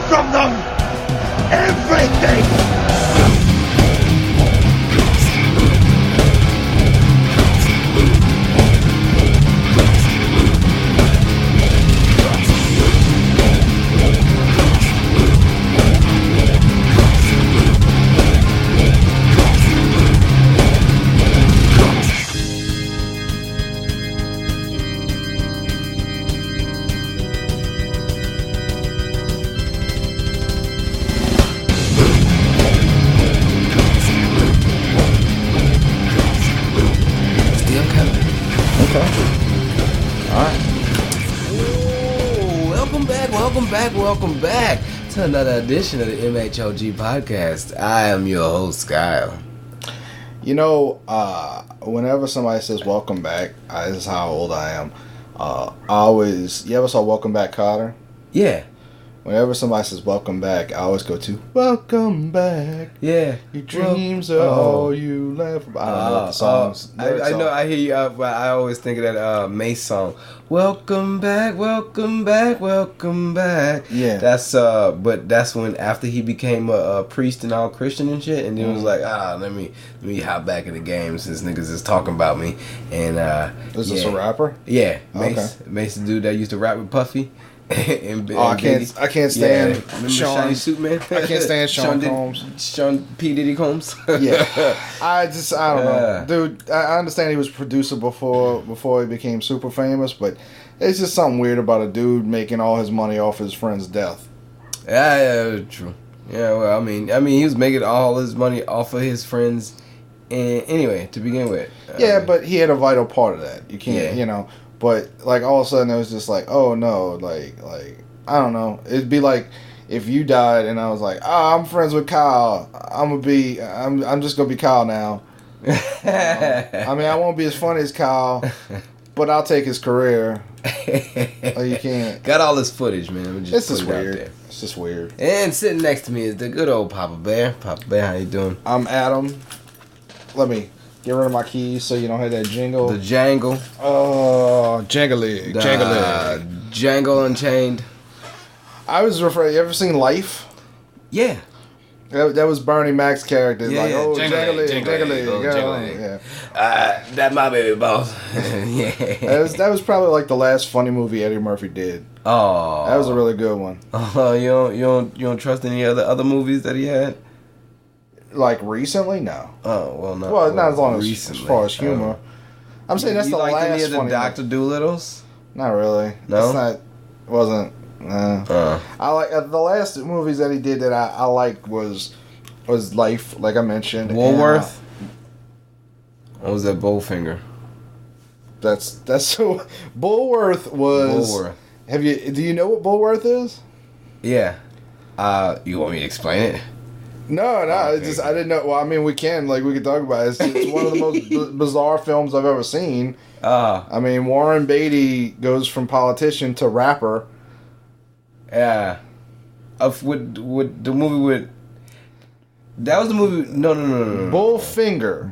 from them everything. Welcome back to another edition of the MHOG podcast. I am your host, Kyle. You know, whenever somebody says welcome back, this is how old I am. You ever saw Welcome Back, Kotter? Yeah. Whenever somebody says welcome back, I always go to welcome back. Yeah. Your dreams are all you laugh about. I don't know what the songs. I know, I hear you, but I always think of that Mace song. Welcome back, welcome back, welcome back. Yeah. That's but that's when after he became a priest and all Christian and shit, and then it was like, let me hop back in the game since niggas is talking about me. And is this a rapper? Yeah, Mace. Okay. Mace the dude that used to rap with Puffy. I can't stand Sean Suitman. I can't stand Sean Combs. Sean P. Diddy Combs. Yeah, I don't know, dude. I understand he was producer before he became super famous, but it's just something weird about a dude making all his money off his friend's death. Yeah, true. Yeah, well, I mean, he was making all his money off of his friends. And anyway, to begin with. But he had a vital part of that. You can't, you know. But like all of a sudden it was just like, oh no, like I don't know. It'd be like if you died and I was like, I'm friends with Kyle. I'm just gonna be Kyle now. I mean, I won't be as funny as Kyle, but I'll take his career. You can't. Got all this footage, man. It's just weird. It's just weird. And sitting next to me is the good old Papa Bear. Papa Bear, how you doing? I'm Adam. Let me get rid of my keys so you don't hear that jingle. The jangle. Oh, jangly. Django Unchained. I was referring. You ever seen Life? Yeah. That was Bernie Mac's character. Yeah, like, oh, jangly. Yeah. That my baby boss. Yeah. That was probably like the last funny movie Eddie Murphy did. Oh. That was a really good one. Oh, you don't trust any other movies that he had? Like recently, no. Oh well, no. Well, not as long recently. as far as humor. I'm saying that's the last any of the funny Dr. Doolittles? Not really. No, wasn't. I like the last movies that he did that I liked was Life, like I mentioned. Woolworth. What was that? Bowfinger. That's so. Bullworth was. Bullworth. Do you know what Bullworth is? Yeah. You want me to explain it? No, okay. It's just I didn't know. Well, I mean, we can talk about it. It's one of the most bizarre films I've ever seen. I mean, Warren Beatty goes from politician to rapper. Yeah, with the movie with that was the movie. No. Bullfinger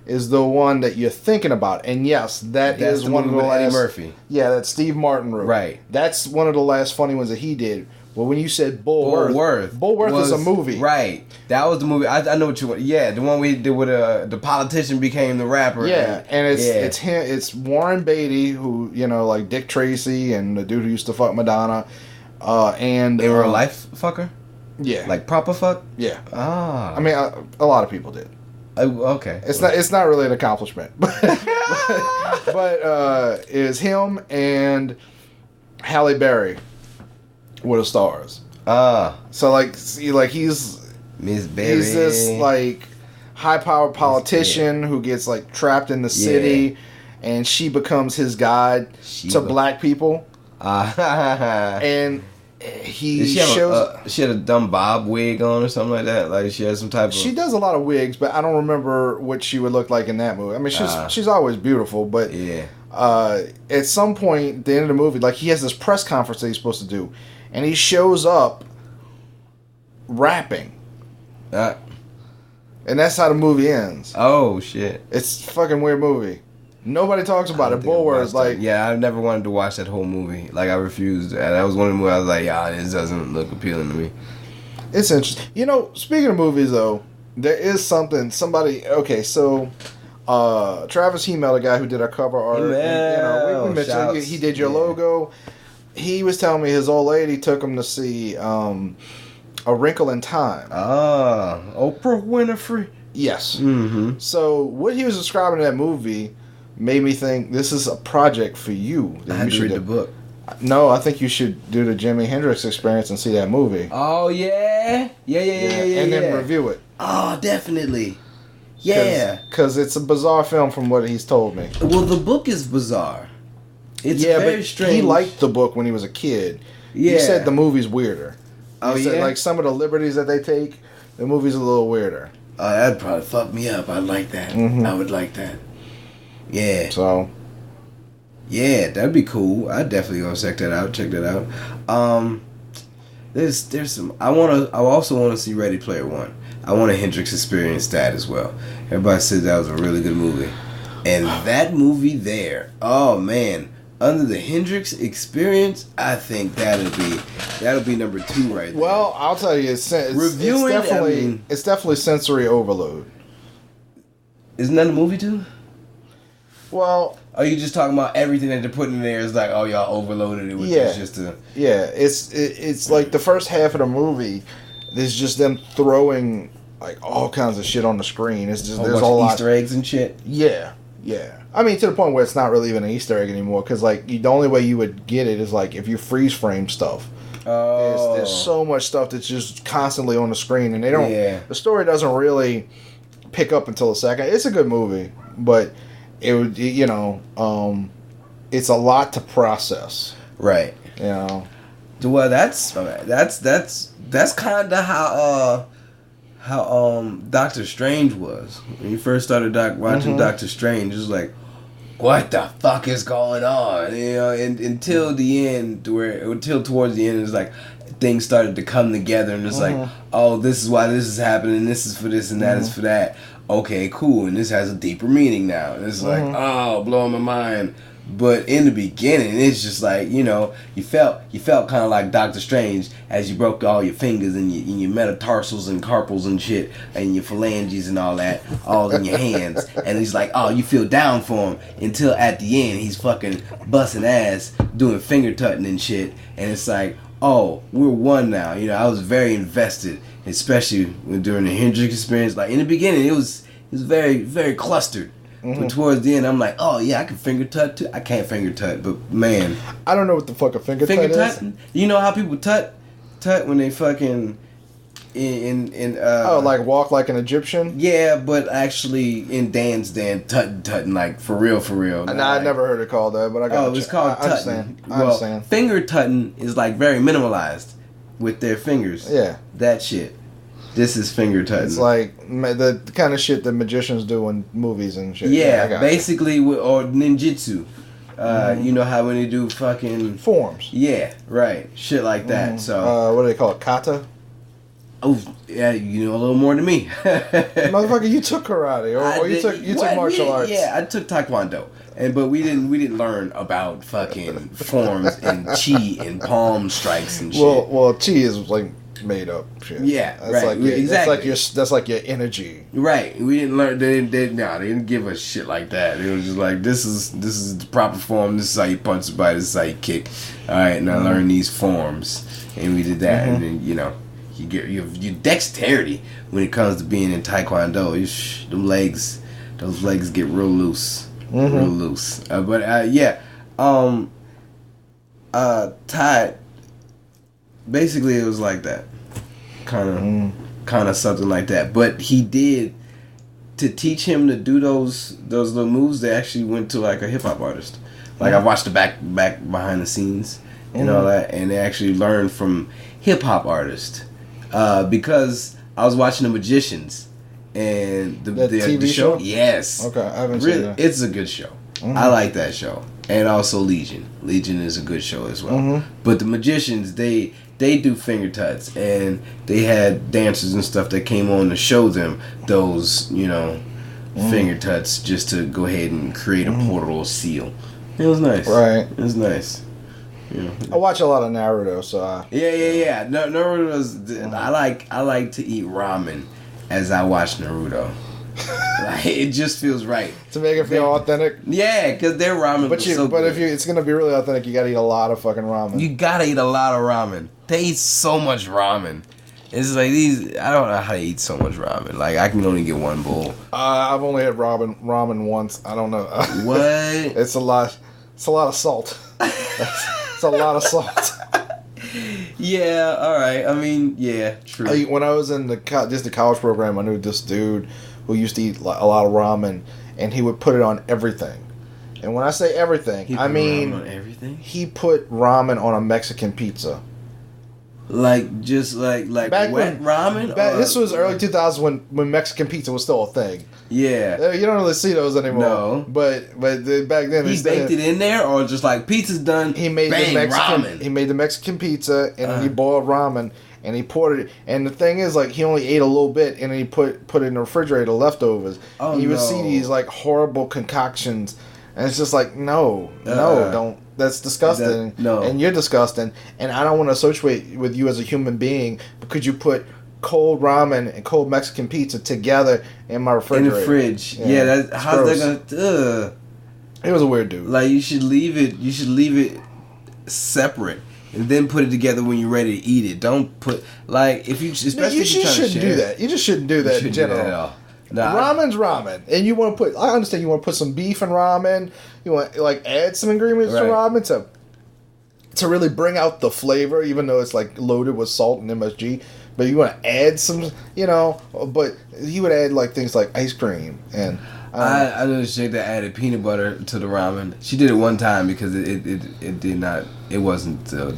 is the one that you're thinking about, and yes, that's is one of the last. Eddie Murphy. Yeah, that Steve Martin wrote. Right. That's one of the last funny ones that he did. Well, when you said Bullworth is a movie. Right. That was the movie. I know what you want. Yeah, the one we did with the politician became the rapper. Yeah, and it's him. It's Warren Beatty, who, you know, like Dick Tracy and the dude who used to fuck Madonna. And in real life fucker? Yeah. Like proper fuck? Yeah. Ah. I mean, a lot of people did. Okay. It's not really an accomplishment. but it's him and Halle Berry. With the stars. So he's Miss Berry. He's this like high-powered politician who gets like trapped in the city, and she becomes his guide to black people. And she had a dumb bob wig on or something like that. Like she has some type of. She does a lot of wigs, but I don't remember what she would look like in that movie. I mean, she's always beautiful, but at some point at the end of the movie, like he has this press conference that he's supposed to do. And he shows up rapping. And that's how the movie ends. Oh, shit. It's a fucking weird movie. Nobody talks about it. Bullwords, like... Yeah, I never wanted to watch that whole movie. Like, I refused. That was one of the movies I was like, yeah, this doesn't look appealing to me. It's interesting. You know, speaking of movies, though, there is something... Somebody... Okay, so... Travis Hemel, the guy who did our cover art... And, we mentioned he did your logo. He was telling me his old lady took him to see A Wrinkle in Time. Oprah Winfrey? Yes. Mm-hmm. So, what he was describing in that movie... made me think this is a project for you. I had to read the book. No, I think you should do the Jimi Hendrix Experience and see that movie. Oh, yeah? Yeah. And then review it. Oh, definitely. Yeah. Because it's a bizarre film from what he's told me. Well, the book is bizarre. It's very strange. He liked the book when he was a kid. Yeah. He said the movie's weirder. He said, like, some of the liberties that they take, the movie's a little weirder. That'd probably fuck me up. I'd like that. Mm-hmm. I would like that. Yeah. So. Yeah, that'd be cool. I'd definitely go check that out. There's some. I also want to see Ready Player One. I want a Hendrix Experience that as well. Everybody said that was a really good movie, and that movie there. Oh man, under the Hendrix Experience, I think that'll be number 2 right there. Well, I'll tell you, it's definitely sensory overload. Isn't that a movie too? Well, are you just talking about everything that they're putting in there is like, oh, y'all overloaded it with this just to... Yeah, it's like the first half of the movie, there's just them throwing like all kinds of shit on the screen. It's just there's a lot Easter eggs and shit. Yeah. I mean, to the point where it's not really even an Easter egg anymore, because like the only way you would get it is like if you freeze frame stuff. Oh. There's so much stuff that's just constantly on the screen, and they don't. Yeah. The story doesn't really pick up until the second. It's a good movie, but. It would, it's a lot to process, right? You know. Well, that's kind of how Doctor Strange was when you first started watching Doctor Strange. It was like, what the fuck is going on? You know, and until the end, until towards the end, it's like things started to come together, and it's like, oh, this is why this is happening. This is for this, and that is for that. Okay, cool, and this has a deeper meaning now. And it's like, oh, blowing my mind. But in the beginning, it's just like, you felt kind of like Doctor Strange as you broke all your fingers and your metatarsals and carpals and shit, and your phalanges and all that, all in your hands. And he's like, oh, you feel down for him until at the end he's fucking busting ass, doing finger tutting and shit. And it's like, oh, we're one now. I was very invested. Especially during the Hendrix Experience, like in the beginning, it was very, very clustered. But towards the end, I'm like, oh yeah, I can finger tut too. I can't finger tut, but man, I don't know what the fuck a finger tut is. Tutting? You know how people tut when they fucking like walk like an Egyptian. Yeah, but actually in dance tutting like for real. And I never heard it called that, but I got. Oh, it's called tutting. I understand. Finger tutting is like very minimalized. With their fingers. Yeah. That shit. This is finger tutting. It's like the kind of shit that magicians do in movies and shit. Yeah, basically, or ninjutsu. You know how when they do fucking... Forms. Yeah, right. Shit like that. So. What do they call it? Kata? Oh, yeah, you know a little more than me. Motherfucker, you took karate. Or you took martial arts. Yeah, I took taekwondo. But we didn't learn about fucking forms and chi and palm strikes and shit. Well, chi is like made up shit. Yeah, that's right. Like exactly. That's like your energy. Right. We didn't learn. They didn't give us shit like that. It was just like this is the proper form. This is how you punch somebody. This is how you kick. All right, now learn these forms, and we did that, and then you get your dexterity when it comes to being in taekwondo. Those legs get real loose. Real loose. Ty, basically it was like that. Kind of something like that. But he did, to teach him to do those little moves, they actually went to like a hip hop artist. Like I watched the back behind the scenes and all that, and they actually learned from hip hop artists. Because I was watching The Magicians. And the TV show? Yes. Okay, I haven't seen that. It's a good show. I like that show. And also Legion. Legion is a good show as well. But The Magicians, they do finger tuts, and they had dancers and stuff that came on to show them those, finger touch just to go ahead and create a portal seal. It was nice. Right. It was nice. You know. I watch a lot of Naruto, so yeah. Naruto's. I like to eat ramen as I watch Naruto. Like, it just feels right to make it feel authentic. Yeah, because their ramen. But if it's gonna be really authentic, you gotta eat a lot of fucking ramen. You gotta eat a lot of ramen. They eat so much ramen. It's like these. I don't know how they eat so much ramen. Like I can only get one bowl. I've only had ramen once. I don't know. What? It's a lot. It's a lot of salt. It's a lot of salt. Yeah. All right. I mean, yeah. True. When I was in the college program, I knew this dude who used to eat a lot of ramen, and he would put it on everything. And when I say everything, I mean ramen on everything. He put ramen on a Mexican pizza. Like just like back wet ramen. This was early 2000s when Mexican pizza was still a thing. Yeah, you don't really see those anymore. No, but back then he baked it in there, or just like pizza's done. He made the Mexican ramen. He made the Mexican pizza, and then he boiled ramen, and he poured it. And the thing is, like, he only ate a little bit, and then he put it in the refrigerator, leftovers. Oh, and you would see these like horrible concoctions, and it's just like, no, don't. That's disgusting. No. And you're disgusting. And I don't want to associate with you as a human being because you put cold ramen and cold Mexican pizza together in my refrigerator. In the fridge. Yeah, how's that gonna... He was a weird dude. Like, you should leave it separate and then put it together when you're ready to eat it. Don't put... Like, if you... Especially you if you're trying to share. Do that. You just shouldn't do that in general. Do that at all. Nah, ramen's ramen, and you want to put. I understand you want to put some beef in ramen. You want like add some ingredients to ramen to really bring out the flavor, even though it's like loaded with salt and MSG. But you want to add some, But you would add like things like ice cream and. I know this chick that added peanut butter to the ramen. She did it one time because it did not. It wasn't the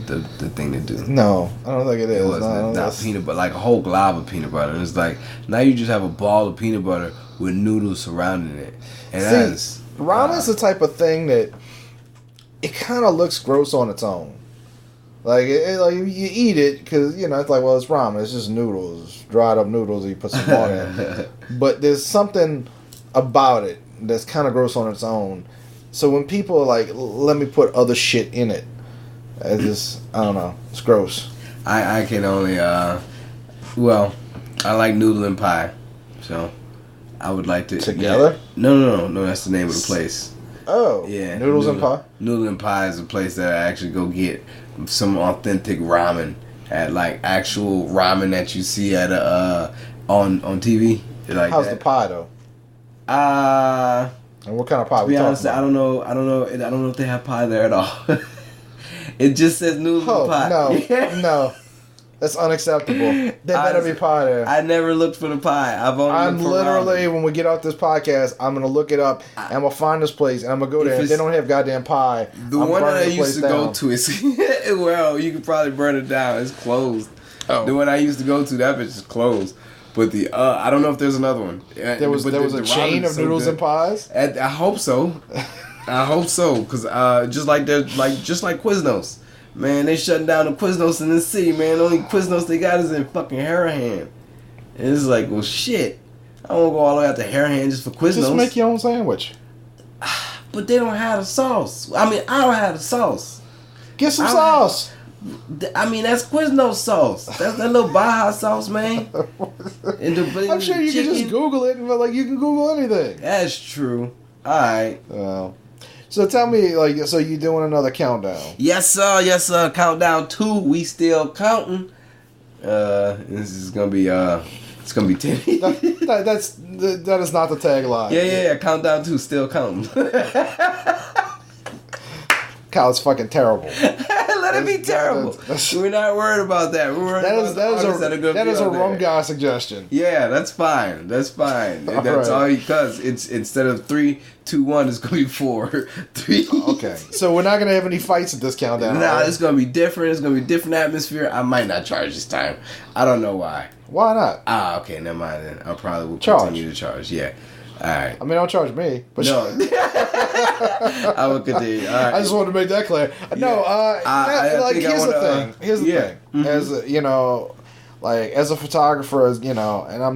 thing to do. No, I don't think it is. It wasn't not peanut butter, like a whole glob of peanut butter. And it's like now you just have a ball of peanut butter with noodles surrounding it. And ramen's the type of thing that it kind of looks gross on its own. Like like you eat it because it's like, well, it's ramen. It's just noodles, dried up noodles. You put some water in. But there's something about it that's kind of gross on its own. So when people are like, let me put other shit in it, I don't know, it's gross. I can only well, I like noodle and pie, so I would like to together. Yeah. No, that's the name of the place. Oh yeah, noodles and pie. Noodle and Pie is a place that I actually go get some authentic ramen at, like actual ramen that you see at on TV. Like how's the pie though? And what kind of pie? To be honest, I don't know if they have pie there at all. It just says noodles and pie. No, that's unacceptable. There better be pie there. I never looked for the pie. I'm literally, when we get off this podcast, I'm gonna look it up and I'm gonna find this place and I'm gonna go there. If they don't have goddamn pie, the one that I used to go to is well, you could probably burn it down. It's closed. Oh. The one I used to go to, that bitch is closed. But I don't know if there's another one. There was a chain of noodles and pies. I hope so. I hope so, cause just like Quiznos, man, they shutting down the Quiznos in this city, man. The only Quiznos they got is in fucking Harahan. And it's like, well, shit. I won't go all the way out to Harahan just for Quiznos. Just make your own sandwich. But they don't have the sauce. I mean, I don't have the sauce. Get some sauce. I mean, that's Quiznos sauce. That's that little Baja sauce, man. I'm sure you can just Google it, but like you can Google anything. That's true. All right. Well, so tell me, like, so you doing another countdown? Yes, sir. Countdown 2. We still counting. This is gonna be it's gonna be 10. that is not the tagline. Yeah. Countdown 2. Still counting. Kyle, it's fucking terrible. Let it be terrible. We're not worried about that. We're worried about the artists that are going to be That is a Rum Guy suggestion. Yeah, that's fine. That's all because it's instead of 3, 2, 1, it's going to be 4, 3. Okay, so we're not going to have any fights at this countdown. Nah, it's going to be different. It's going to be a different atmosphere. I might not charge this time. I don't know why. Why not? Okay, never mind then. I probably will continue to charge. Yeah. All right. I mean, don't charge me. But no. I will continue. All right. I just wanted to make that clear. No, here's the thing. Here's the thing. Mm-hmm. As like as a photographer, and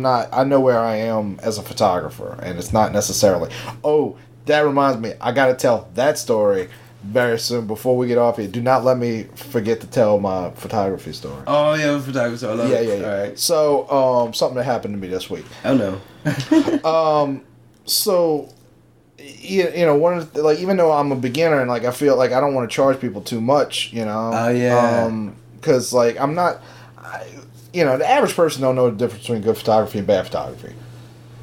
I know where I am as a photographer, and it's not necessarily, oh, that reminds me, I gotta tell that story very soon before we get off here. Do not let me forget to tell my photography story. Oh yeah, photography story. Yeah. All right. So, something that happened to me this week. Oh no. So, one of the, like, even though I'm a beginner and like I feel like I don't want to charge people too much, Oh yeah. Because like I'm not, the average person don't know the difference between good photography and bad photography.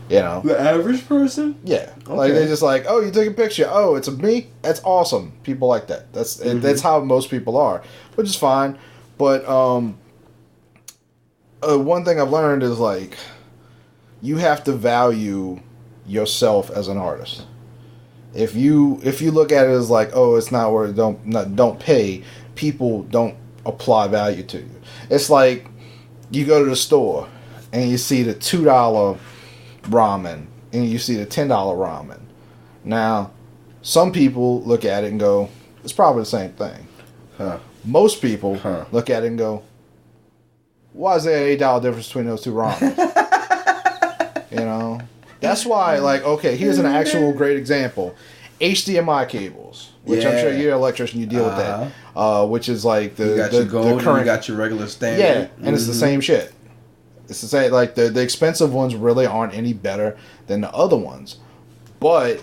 The average person? Yeah. Okay. Like they're just like, oh, you took a picture. Oh, it's of me. That's awesome. People like that. That's how most people are, which is fine. But one thing I've learned is like, you have to value yourself as an artist. If you look at it as like, oh, it's not worth, don't pay, people don't apply value to you. It's like you go to the store and you see the $2 ramen and you see the $10 ramen. Now, some people look at it and go, it's probably the same thing. Huh. Most people look at it and go, why is there an $8 difference between those two ramen? That's why, like, okay, here's an actual great example. HDMI cables, which I'm sure you're an electrician, you deal with that, which is like you got your gold, the current, you got your regular standard. Yeah, and it's the same shit. It's the same, like, the expensive ones really aren't any better than the other ones. But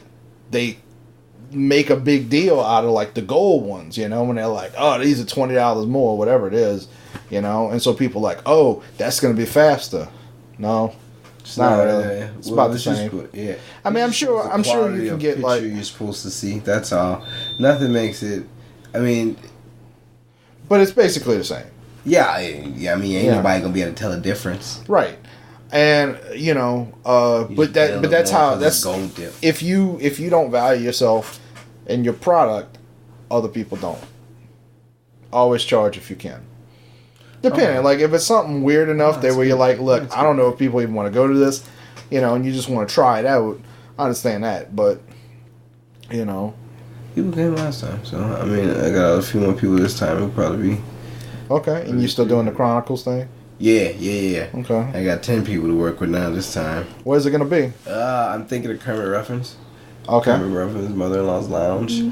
they make a big deal out of, like, the gold ones, when they're like, oh, these are $20 more, whatever it is, and so people are like, oh, that's going to be faster. No. It's not really. It's about the same. I mean, I'm sure you can get like you're supposed to see. That's all. Nothing makes it. I mean, but it's basically the same. Yeah. I mean, ain't nobody gonna be able to tell a difference, right? And but that's how that's if you don't value yourself and your product, other people don't. Always charge if you can. Depending, like if it's something weird enough that where you're like, look, I don't know if people even want to go to this, and you just want to try it out. I understand that, but people came last time, so I mean, I got a few more people this time. It'll probably be okay. And you still doing the Chronicles thing? Yeah. Okay. I got 10 people to work with now this time. Where's it gonna be? I'm thinking of Kermit Ruffins. Okay. Kermit Ruffins' mother-in-law's lounge.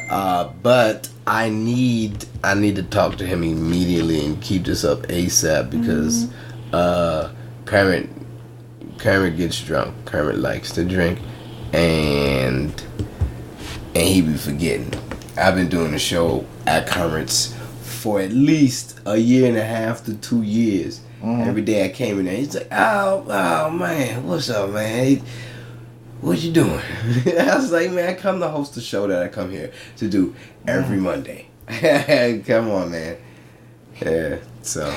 But I need to talk to him immediately and keep this up ASAP because Kermit gets drunk. Kermit likes to drink, and he be forgetting. I've been doing the show at Kermit's for at least a year and a half to 2 years. Every day I came in there, he's like, oh man, what's up, man? What you doing? I was like, man, I come to host the show that I come here to do every Monday. Come on, man. Yeah, so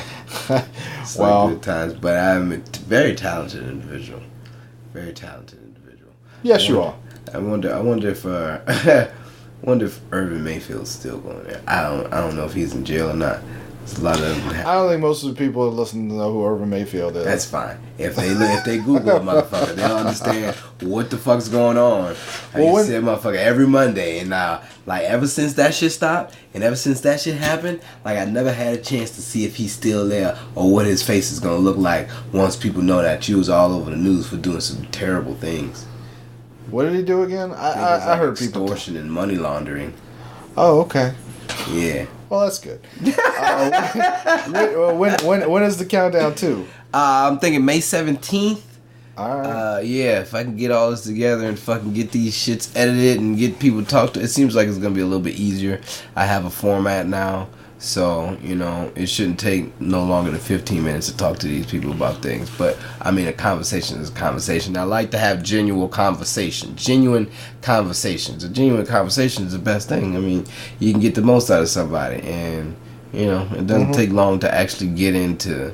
it's like good times. But I'm a very talented individual. Very talented individual. Yes, you are. I wonder if Urban Mayfield's still going there. I don't know if he's in jail or not. There's a lot of. I don't think most of the people that listen to know who Urban Mayfield is. That's fine. If they Google a motherfucker, they'll understand what the fuck's going on. I used to see a motherfucker every Monday, and like ever since that shit stopped, and ever since that shit happened, like I never had a chance to see if he's still there or what his face is gonna look like once people know that you was all over the news for doing some terrible things. What did he do again? I heard people extortion and money laundering. Oh, okay. Yeah. Well, that's good. When is the countdown to? I'm thinking May 17th. All right. Yeah, if I can get all this together and fucking get these shits edited and get people to talk to, it seems like it's gonna be a little bit easier. I have a format now, so it shouldn't take no longer than 15 minutes to talk to these people about things. But I mean, a conversation is a conversation. I like to have genuine conversations. A genuine conversation is the best thing. I mean, you can get the most out of somebody, and it doesn't take long to actually get into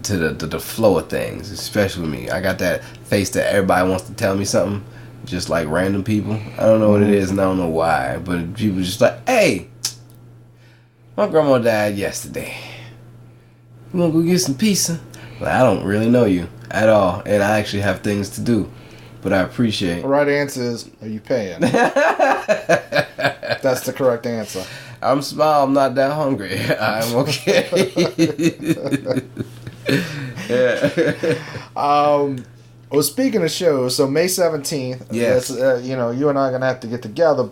the flow of things, especially with me. I got that face that everybody wants to tell me something, just like random people. I don't know what it is and I don't know why, but people just like, hey, my grandma died yesterday. You wanna go get some pizza? Like, I don't really know you at all, and I actually have things to do, but I appreciate. The right answer is, are you paying? That's the correct answer. I'm small. I'm not that hungry. I'm okay. Well, speaking of shows, so May 17th, yes. You and I are going to have to get together,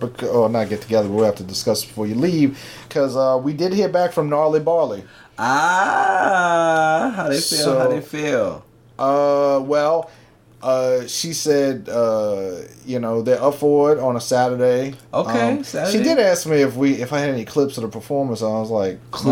not get together, but we'll have to discuss before you leave, because we did hear back from Gnarly Barley. How they feel? Well, she said, they're up for it on a Saturday. Okay, Saturday. She did ask me if I had any clips of the performance. I was like, we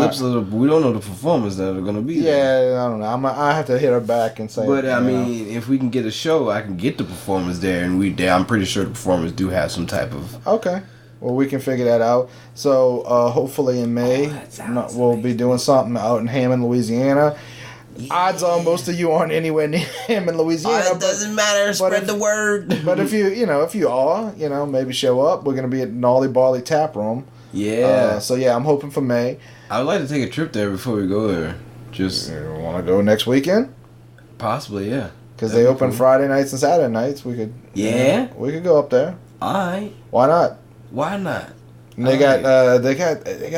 don't know the performers that are gonna be there. Yeah, I don't know. I have to hit her back and say. But I mean, if we can get a show, I can get the performers there, and I'm pretty sure the performers do have some type of. Okay. Well, we can figure that out. So hopefully in May, we'll be doing something out in Hammond, Louisiana. Odds are most of you aren't anywhere near Hammond, Louisiana. It doesn't matter. Spread the word. But if you are, maybe show up. We're gonna be at Gnarly Barley Tap Room. Yeah. I'm hoping for May. I would like to take a trip there before we go there. Just want to go next weekend? Possibly, yeah. Because they open Friday nights and Saturday nights. We could. Yeah. We could go up there. All right. Why not? Why not? And they got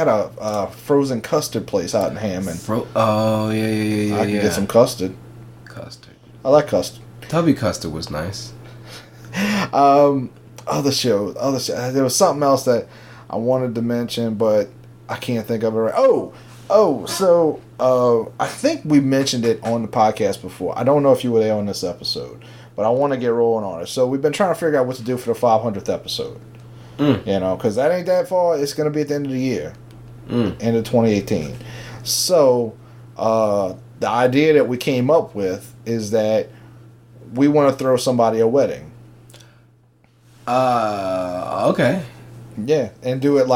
a frozen custard place out in Hammond. Yeah. I can get some custard. Custard. I like custard. Tubby custard was nice. Other show. There was something else that I wanted to mention, but I can't think of it right. So I think we mentioned it on the podcast before. I don't know if you were there on this episode, but I want to get rolling on it. So we've been trying to figure out what to do for the 500th episode. Because that ain't that far. It's going to be at the end of the year. End of 2018. So, the idea that we came up with is that we want to throw somebody a wedding. Okay. Yeah, and do it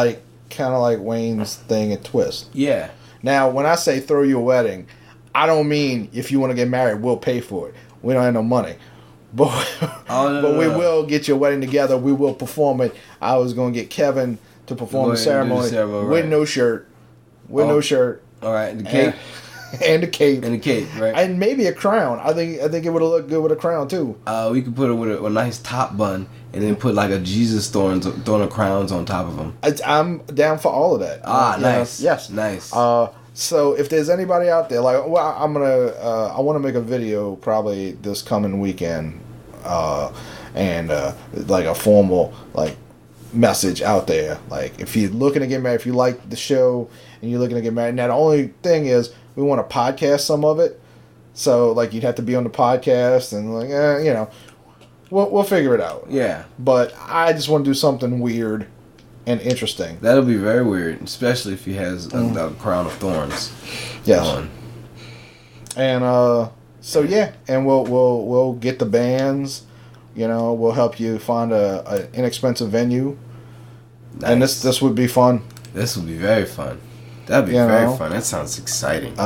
kind of like Wayne's thing at Twist. Yeah. Now, when I say throw you a wedding, I don't mean if you want to get married, we'll pay for it. We don't have no money. But we will get your wedding together. We will perform it. I was going to get Kevin to perform the ceremony with no shirt. No shirt. All right. The cape. And the cape. And the cape, right. And maybe a crown. I think it would have looked good with a crown, too. We could put it with a nice top bun and then put a Jesus thorn of crowns on top of them. I'm down for all of that. Nice. Yes. Nice. So if there's anybody out there, I want to make a video probably this coming weekend, and a formal message out there. If you're looking to get married, if you like the show and you're looking to get married, now the only thing is we want to podcast some of it. So you'd have to be on the podcast and we'll figure it out. Yeah. But I just want to do something weird and interesting. That'll be very weird, especially if he has a crown of thorns. Yes. On. And and we'll get the bands. We'll help you find an inexpensive venue. Nice. And this would be fun. This would be very fun. That'd be very fun. That sounds exciting.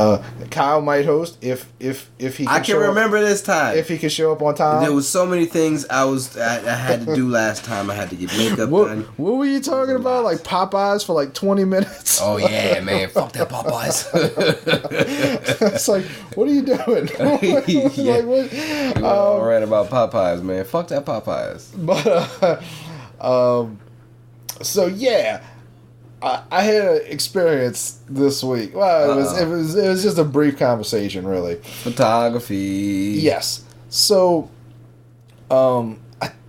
Kyle might host if he. I can remember this time. If he could show up on time. There was so many things I had to do last time. I had to get makeup done. What were you talking about? Popeyes for 20 minutes? Oh yeah, man! Fuck that Popeyes. It's what are you doing? Yeah. All right about Popeyes, man. Fuck that Popeyes. But so yeah. I had an experience this week. Well, it was just a brief conversation, really. Photography. Yes. So, I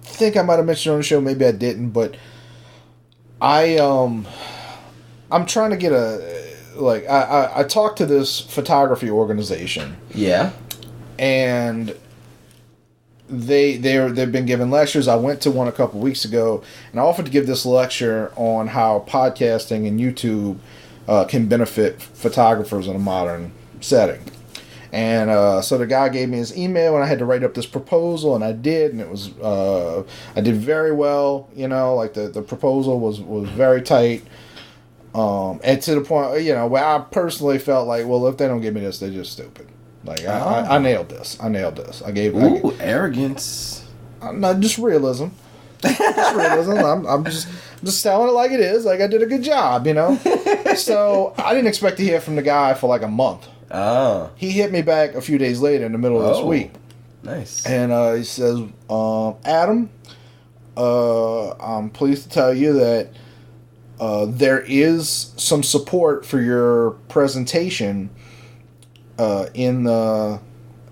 think I might have mentioned on the show. Maybe I didn't, but I'm trying to get I talked to this photography organization. Yeah. And they've been giving lectures. I went to one a couple weeks ago, and I offered to give this lecture on how podcasting and YouTube can benefit photographers in a modern setting. And so the guy gave me his email, and I had to write up this proposal, and I did, and it was I did very well. The proposal was very tight, and to the point where I personally felt well, if they don't give me this, they're just stupid. I nailed this. I gave arrogance. Not just realism. I'm just telling it like it is. I did a good job, So I didn't expect to hear from the guy for a month. Oh. He hit me back a few days later in the middle of this week. Nice. And he says, Adam, I'm pleased to tell you that there is some support for your presentation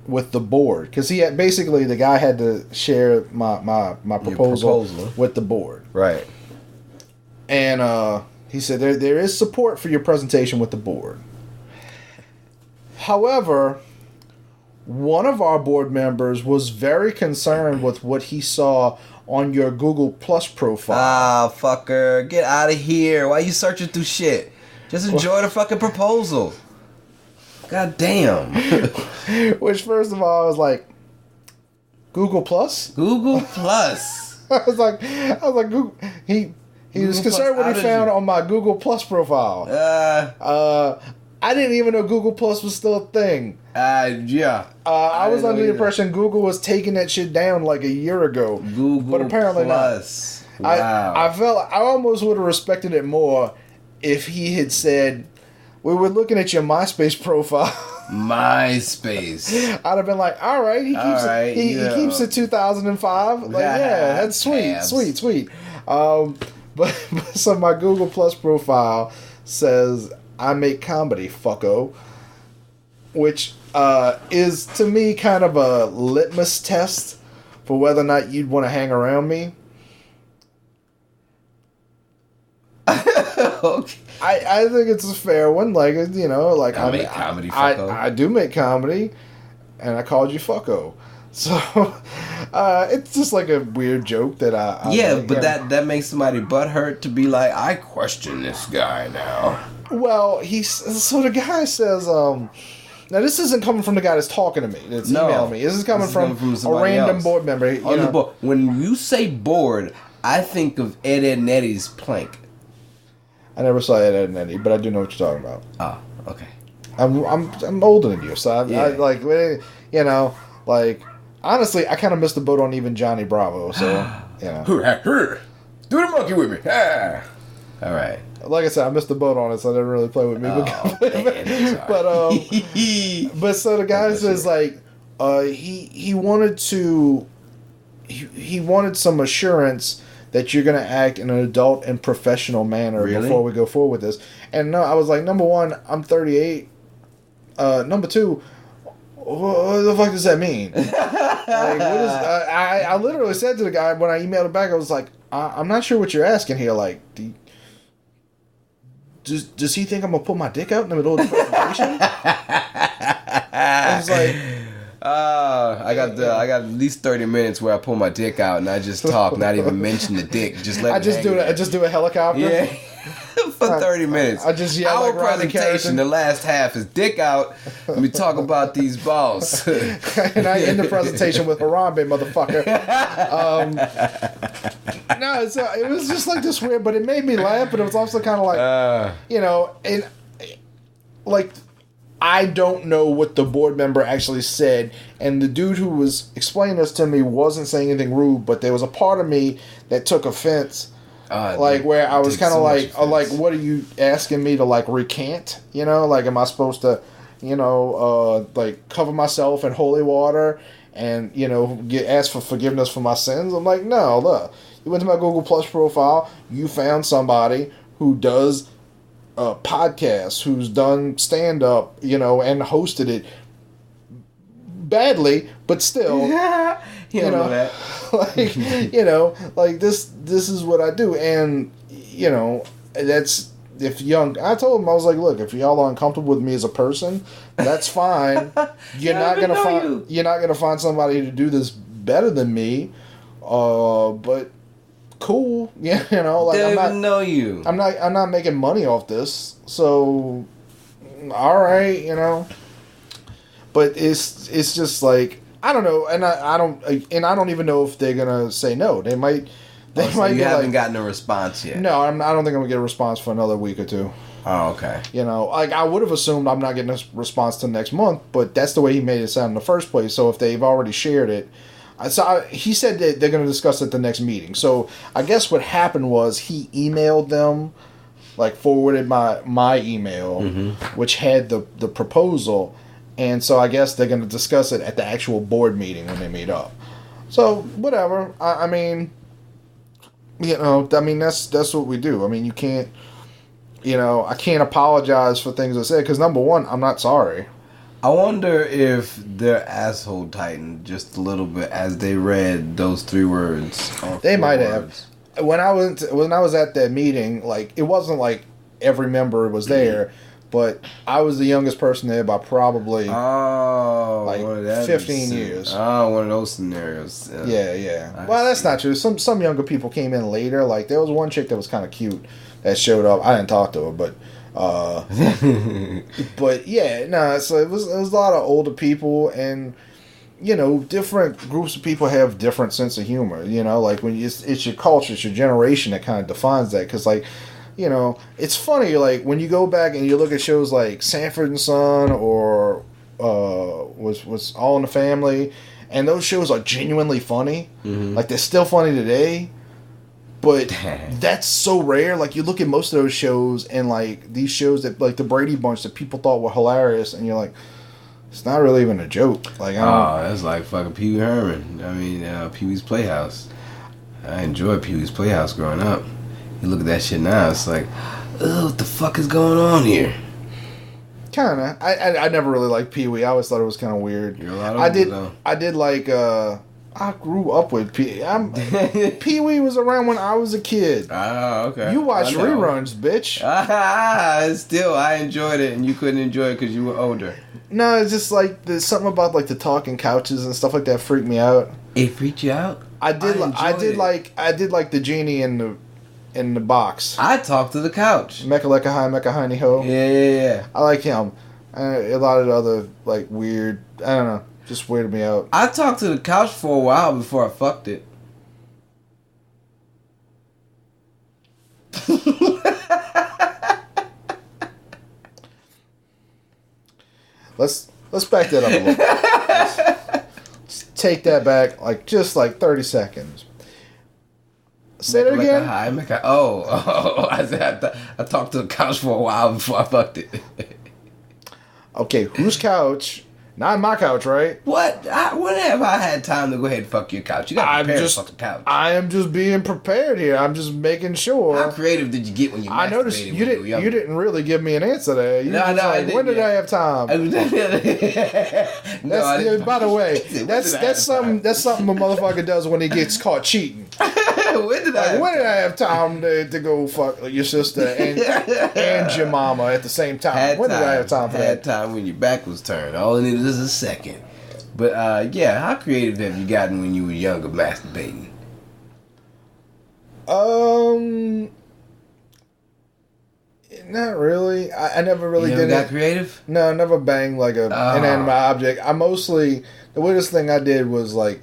with the board, because he had basically, the guy had to share my proposal with the board, right? And he said there is support for your presentation with the board. However, one of our board members was very concerned with what he saw on your Google Plus profile. Ah, fucker, get out of here! Why you searching through shit? Just enjoy the fucking proposal. God damn. Which, first of all, I was like, Google Plus? Google Plus. I was like, Google. He was concerned what he found on my Google Plus profile. I didn't even know Google Plus was still a thing. Yeah. I was under the impression Google was taking that shit down like a year ago. Google but apparently Plus. Not. Wow. I almost would have respected it more if he had said, we were looking at your MySpace profile. MySpace. I'd have been like, all right, he keeps it 2005. Like, yeah, that's sweet. But so my Google Plus profile says, I make comedy, fucko. Which is, to me, kind of a litmus test for whether or not you'd want to hang around me. Okay. I think it's a fair one. Like, you know, like I make comedy, fucko. I do make comedy, and I called you fucko. So it's just like a weird joke that I yeah, but that makes somebody butthurt to be like, I question this guy now. Well, so the guy says, now this isn't coming from the guy that's talking to me, that's emailing me. This is coming from a random else. Board member. On the board. When you say board, I think of Ed, Edd n Eddy's Plank. I never saw Ed, Edd n Eddy, but I do know what you're talking about. Oh, okay. I'm older than you, so I like, you know, like, honestly, I kind of missed the boat on even Johnny Bravo, so, you know. Do the monkey with me. All right. Like I said, I missed the boat on it, so I didn't really play with me. But so the guy says, like, he wanted some assurance that you're going to act in an adult and professional manner before we go forward with this. And no, I was like, number one, I'm 38. Number two, what the fuck does that mean? Like, what is? I literally said to the guy when I emailed it back, I was like, I'm not sure what you're asking here. Like, does he think I'm gonna put my dick out in the middle of the presentation? I was like, I got at least 30 minutes where I pull my dick out and I just talk, not even mention the dick. Just let. I just do a helicopter. Yeah. For 30 minutes. I just yell our like presentation, the last half is dick out. Let me talk about these balls. And I end the presentation with Harambe, motherfucker. No, it was just like this weird, but it made me laugh, but it was also kind of like, you know, and like, I don't know what the board member actually said, and the dude who was explaining this to me wasn't saying anything rude, but there was a part of me that took offense. Like, where I was kind of like, what are you asking me to, like, recant? You know, like, am I supposed to, you know, like, cover myself in holy water and, you know, ask for forgiveness for my sins? I'm like, no, look, you went to my Google Plus profile, you found somebody who does podcasts, who's done stand-up, you know, and hosted it badly, but still, you know that. Like, you know, like this is what I do, and you know, that's I told him, I was like, look, if y'all are uncomfortable with me as a person, that's fine. You're not gonna find somebody to do this better than me, but cool, yeah, you know, like I don't even know you. I'm not making money off this, so all right, you know. But it's just like, I don't know, and I don't even know if they're gonna say no. They might. So you haven't gotten a response yet. No, I don't think I'm gonna get a response for another week or two. Oh, okay. You know, like, I would have assumed I'm not getting a response till next month, but that's the way he made it sound in the first place. So if they've already shared it, he said that they're gonna discuss it at the next meeting. So I guess what happened was he emailed them, like, forwarded my email, which had the proposal. And so I guess they're going to discuss it at the actual board meeting when they meet up. So, whatever. I mean, you know, that's what we do. I mean, you can't, you know, I can't apologize for things I said, because number one, I'm not sorry. I wonder if their asshole tightened just a little bit as they read those 3 words. They might have. When I was at that meeting, like it wasn't like every member was there, but I was the youngest person there by probably 15 years. Oh, one of those scenarios. Yeah. Well, that's not true. Some younger people came in later. Like there was one chick that was kind of cute that showed up. I didn't talk to her, but but yeah, no. So it was a lot of older people, and you know, different groups of people have different sense of humor. You know, like when it's your culture, it's your generation that kind of defines that. Because like, you know, it's funny like when you go back and you look at shows like Sanford and Son or was All in the Family, and those shows are genuinely funny. Mm-hmm. Like they're still funny today. But that's so rare. Like you look at most of those shows and like these shows that like the Brady Bunch that people thought were hilarious, and you're like, it's not really even a joke. Like that's like fucking Pee Wee Herman. I mean, Pee Wee's Playhouse. I enjoyed Pee Wee's Playhouse growing up. You look at that shit now, it's like, oh, what the fuck is going on here? Kinda. I never really liked Pee Wee. I always thought it was kind of weird. You're a lot older, though. I did like. I grew up with Pee Wee was around when I was a kid. Oh, okay. You watched reruns, bitch. Still, I enjoyed it, and you couldn't enjoy it because you were older. No, it's just like there's something about like the talking couches and stuff like that freaked me out. It freaked you out? I did like the genie in the box. I talked to the couch. Mecha Lecca High, Mecha Hiney Ho. Yeah. I like him. A lot of the other like weird. I don't know. Just weirded me out. I talked to the couch for a while before I fucked it. Let's back that up a little bit. Let's take that back just 30 seconds. Say that again. I said I talked to the couch for a while before I fucked it. Okay, whose couch? Not my couch, right? What? When have I had time to go ahead and fuck your couch? You got to prepare to fuck the couch. I am just being prepared here. I'm just making sure. How creative did you get when you masturbated? I noticed you didn't really give me an answer there. I didn't. When did I have time? By the way, that's something a motherfucker does when he gets caught cheating. When did I have time to go fuck your sister and your mama at the same time? When did I have time for that? Had time when your back was turned. All it needed is a second. But how creative have you gotten when you were younger masturbating? Not really. I never really did. Got creative? No, I never banged like an inanimate object. The weirdest thing I did was like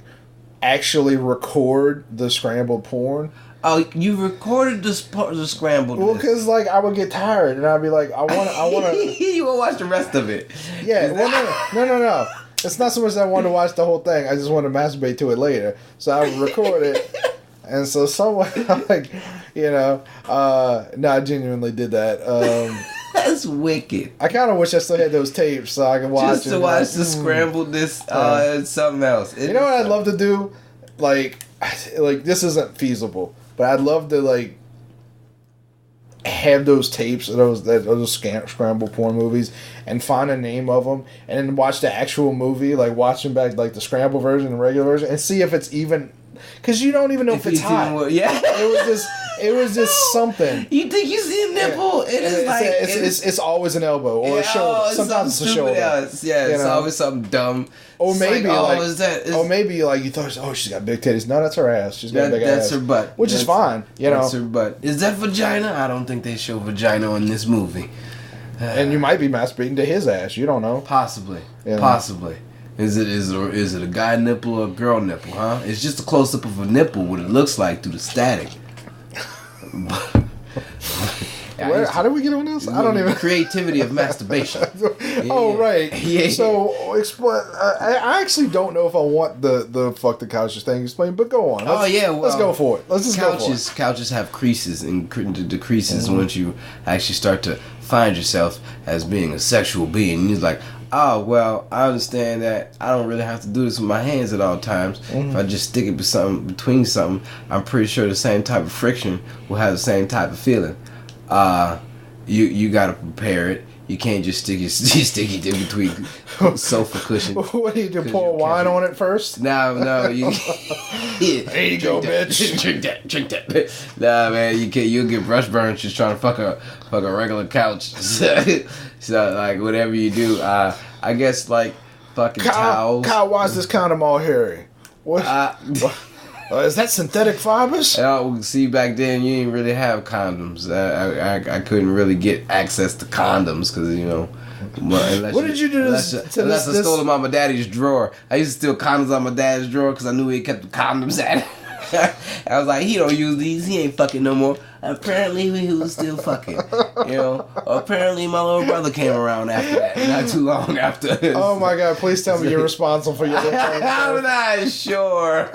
actually record the scrambled porn. Oh, you recorded the scrambled. Well, because like I would get tired and I'd be like, I want to. You want to watch the rest of it? Yeah. Well, no. It's not so much that I wanted to watch the whole thing. I just wanted to masturbate to it later. So I would record it, and so someone I genuinely did that. That's wicked. I kind of wish I still had those tapes so I could watch just to watch the scrambledness. Something else. You know what I'd love to do? Like this isn't feasible, but I'd love to like have those tapes of those scramble porn movies and find a name of them and then watch the actual movie, like watch them back, like the scramble version and the regular version, and see if it's even. Because you don't even know if it's hot. Yeah. It was just something. You think you see a nipple? Yeah. It's always an elbow or a shoulder. Sometimes it's a shoulder. It's always something dumb. Or maybe maybe you thought, she's got big titties. No, that's her ass. She's got a big ass. That's her butt. Which is fine. That's her butt. Is that vagina? I don't think they show vagina in this movie. And you might be masturbating to his ass. You don't know. Possibly. Possibly. Is it a guy nipple or a girl nipple, huh? It's just a close up of a nipple, what it looks like through the static. How did we get on this? I don't even. Creativity of masturbation. Right. Yeah. So explain. I actually don't know if I want the fuck the couches thing explained, but go on. Let's go for it. Let's just go for it. Couches have creases and decreases once you actually start to find yourself as being a sexual being. And you're like, oh, well, I understand that I don't really have to do this with my hands at all times. If I just stick it between something, I'm pretty sure the same type of friction will have the same type of feeling. You got to prepare it. You can't just stick your sticky in between sofa cushions. What do you do? Pour wine on it first? No. You, there you go, bitch. Drink that. Nah, man, you'll get brush burns just trying to fuck a regular couch. So like whatever you do, I guess like fucking towels. Kyle, why is this condom all hairy? What? Is that synthetic fibers? See, back then you didn't really have condoms. I couldn't really get access to condoms because What did you do unless I stole them out my daddy's drawer. I used to steal condoms out my dad's drawer because I knew he kept the condoms at it. I was like, he don't use these. He ain't fucking no more. Apparently, he was still fucking. Apparently, my little brother came around after that. Not too long after. Oh my God! Please tell me you're responsible for your. I'm not sure.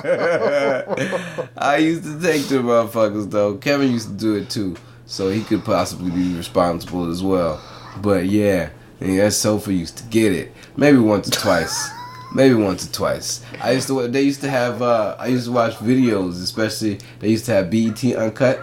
I used to take the motherfuckers though. Kevin used to do it too, so he could possibly be responsible as well. But yeah, that sofa used to get it. Maybe once or twice. I used to watch videos, especially they used to have BET Uncut,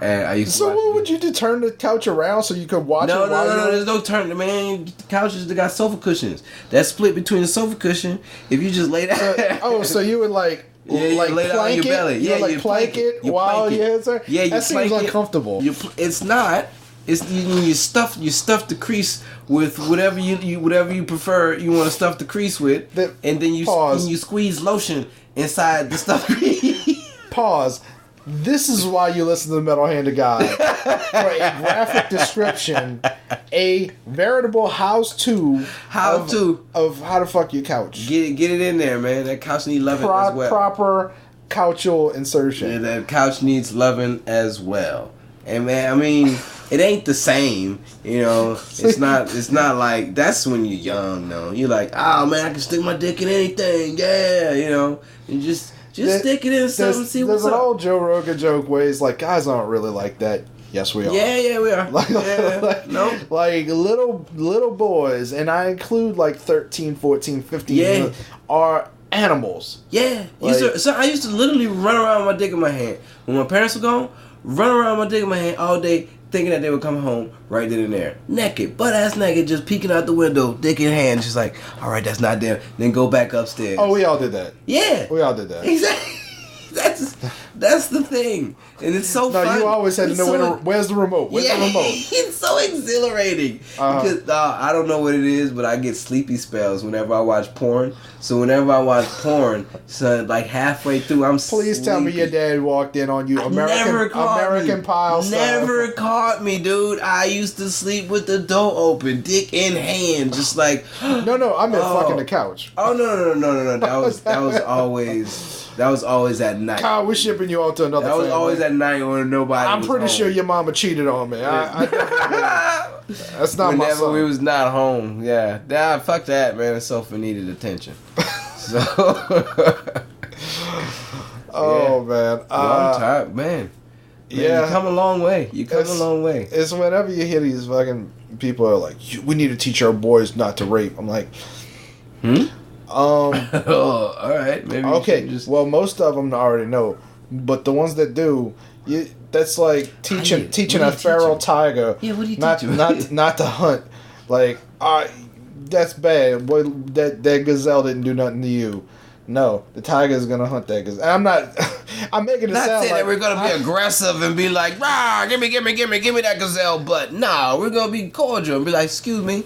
and I used to. So what would you do? Turn the couch around so you could watch it? No. There's no turn, man. The couches that got sofa cushions. That's split between the sofa cushion. If you just lay down. So you would like. Yeah, you lay down on your belly. You plank it while your head's there. Yeah, that seems uncomfortable. It's not. It's you stuff the crease with whatever you prefer. You want to stuff the crease with, and then you squeeze lotion inside the stuff crease. Pause. This is why you listen to the Metal Handed Guy for a graphic description, a veritable how-to of how to fuck your couch. Get it in there, man. That couch needs loving as well. Proper couchal insertion. Yeah, that couch needs loving as well. And man, I mean, it ain't the same, It's not like that's when you're young, though. You're like, oh man, I can stick my dick in anything, yeah, and just stick it in something and see what's up. There's an old Joe Rogan joke where he's like, guys aren't really like that. Yes, we are. Yeah, we are. Like little boys, and I include like 13, 14, 15 are animals. Yeah. So I used to literally run around with my dick in my hand when my parents were gone. Run around with my dick in my hand all day, thinking that they would come home right then and there. Naked, butt-ass naked, just peeking out the window, dick in hand, just like, all right, that's not there. Then go back upstairs. Oh, we all did that. Yeah. We all did that. Exactly. That's the thing. And it's so fun. You always had to know where's the remote? Where's the remote? It's so exhilarating. Because I don't know what it is, but I get sleepy spells whenever I watch porn. So whenever I watch porn, like halfway through, I'm Please tell me your dad walked in on you. American Pie stuff. Never caught me, dude. I used to sleep with the door open, dick in hand, just like. No, I meant fucking the couch. Oh no. That was always at night. Kyle, we're shipping you out to another. That was always at night when nobody. I'm pretty sure your mama cheated on me. I that's not my son. Whenever we was not home, yeah. Nah, fuck that, man. The sofa needed attention. So. Man. Long time, man. Yeah, you come a long way. A long way. It's whenever you hear these fucking people are like, we need to teach our boys not to rape. I'm like, all right. Maybe. Okay. Well, most of them already know, but the ones that do, that's like teaching a feral tiger. Yeah. What do you teach not to hunt? Like, that's bad. Boy, that gazelle didn't do nothing to you. No, the tiger's gonna hunt that gazelle. I'm not. I'm making it sound saying like that we're gonna be aggressive and be like, rah, give me that gazelle. But nah, we're gonna be cordial and be like, excuse me.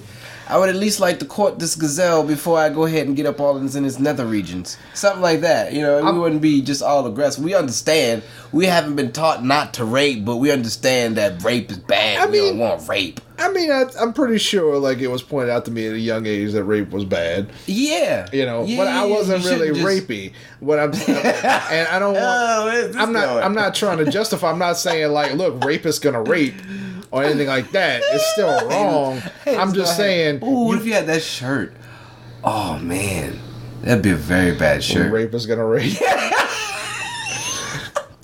I would at least like to court this gazelle before I go ahead and get up all in his nether regions. Something like that. We wouldn't be just all aggressive. We understand. We haven't been taught not to rape, but we understand that rape is bad. We don't want rape. I mean, I'm pretty sure, like, it was pointed out to me at a young age that rape was bad. Yeah. But I wasn't really rapey. What I'm and I don't want. I'm not trying to justify. I'm not saying, like, look, rapist's gonna rape. Or anything like that. It's still wrong. I'm just saying. Ooh, what if you had that shirt? Oh man, that'd be a very bad shirt. Rape is gonna rape.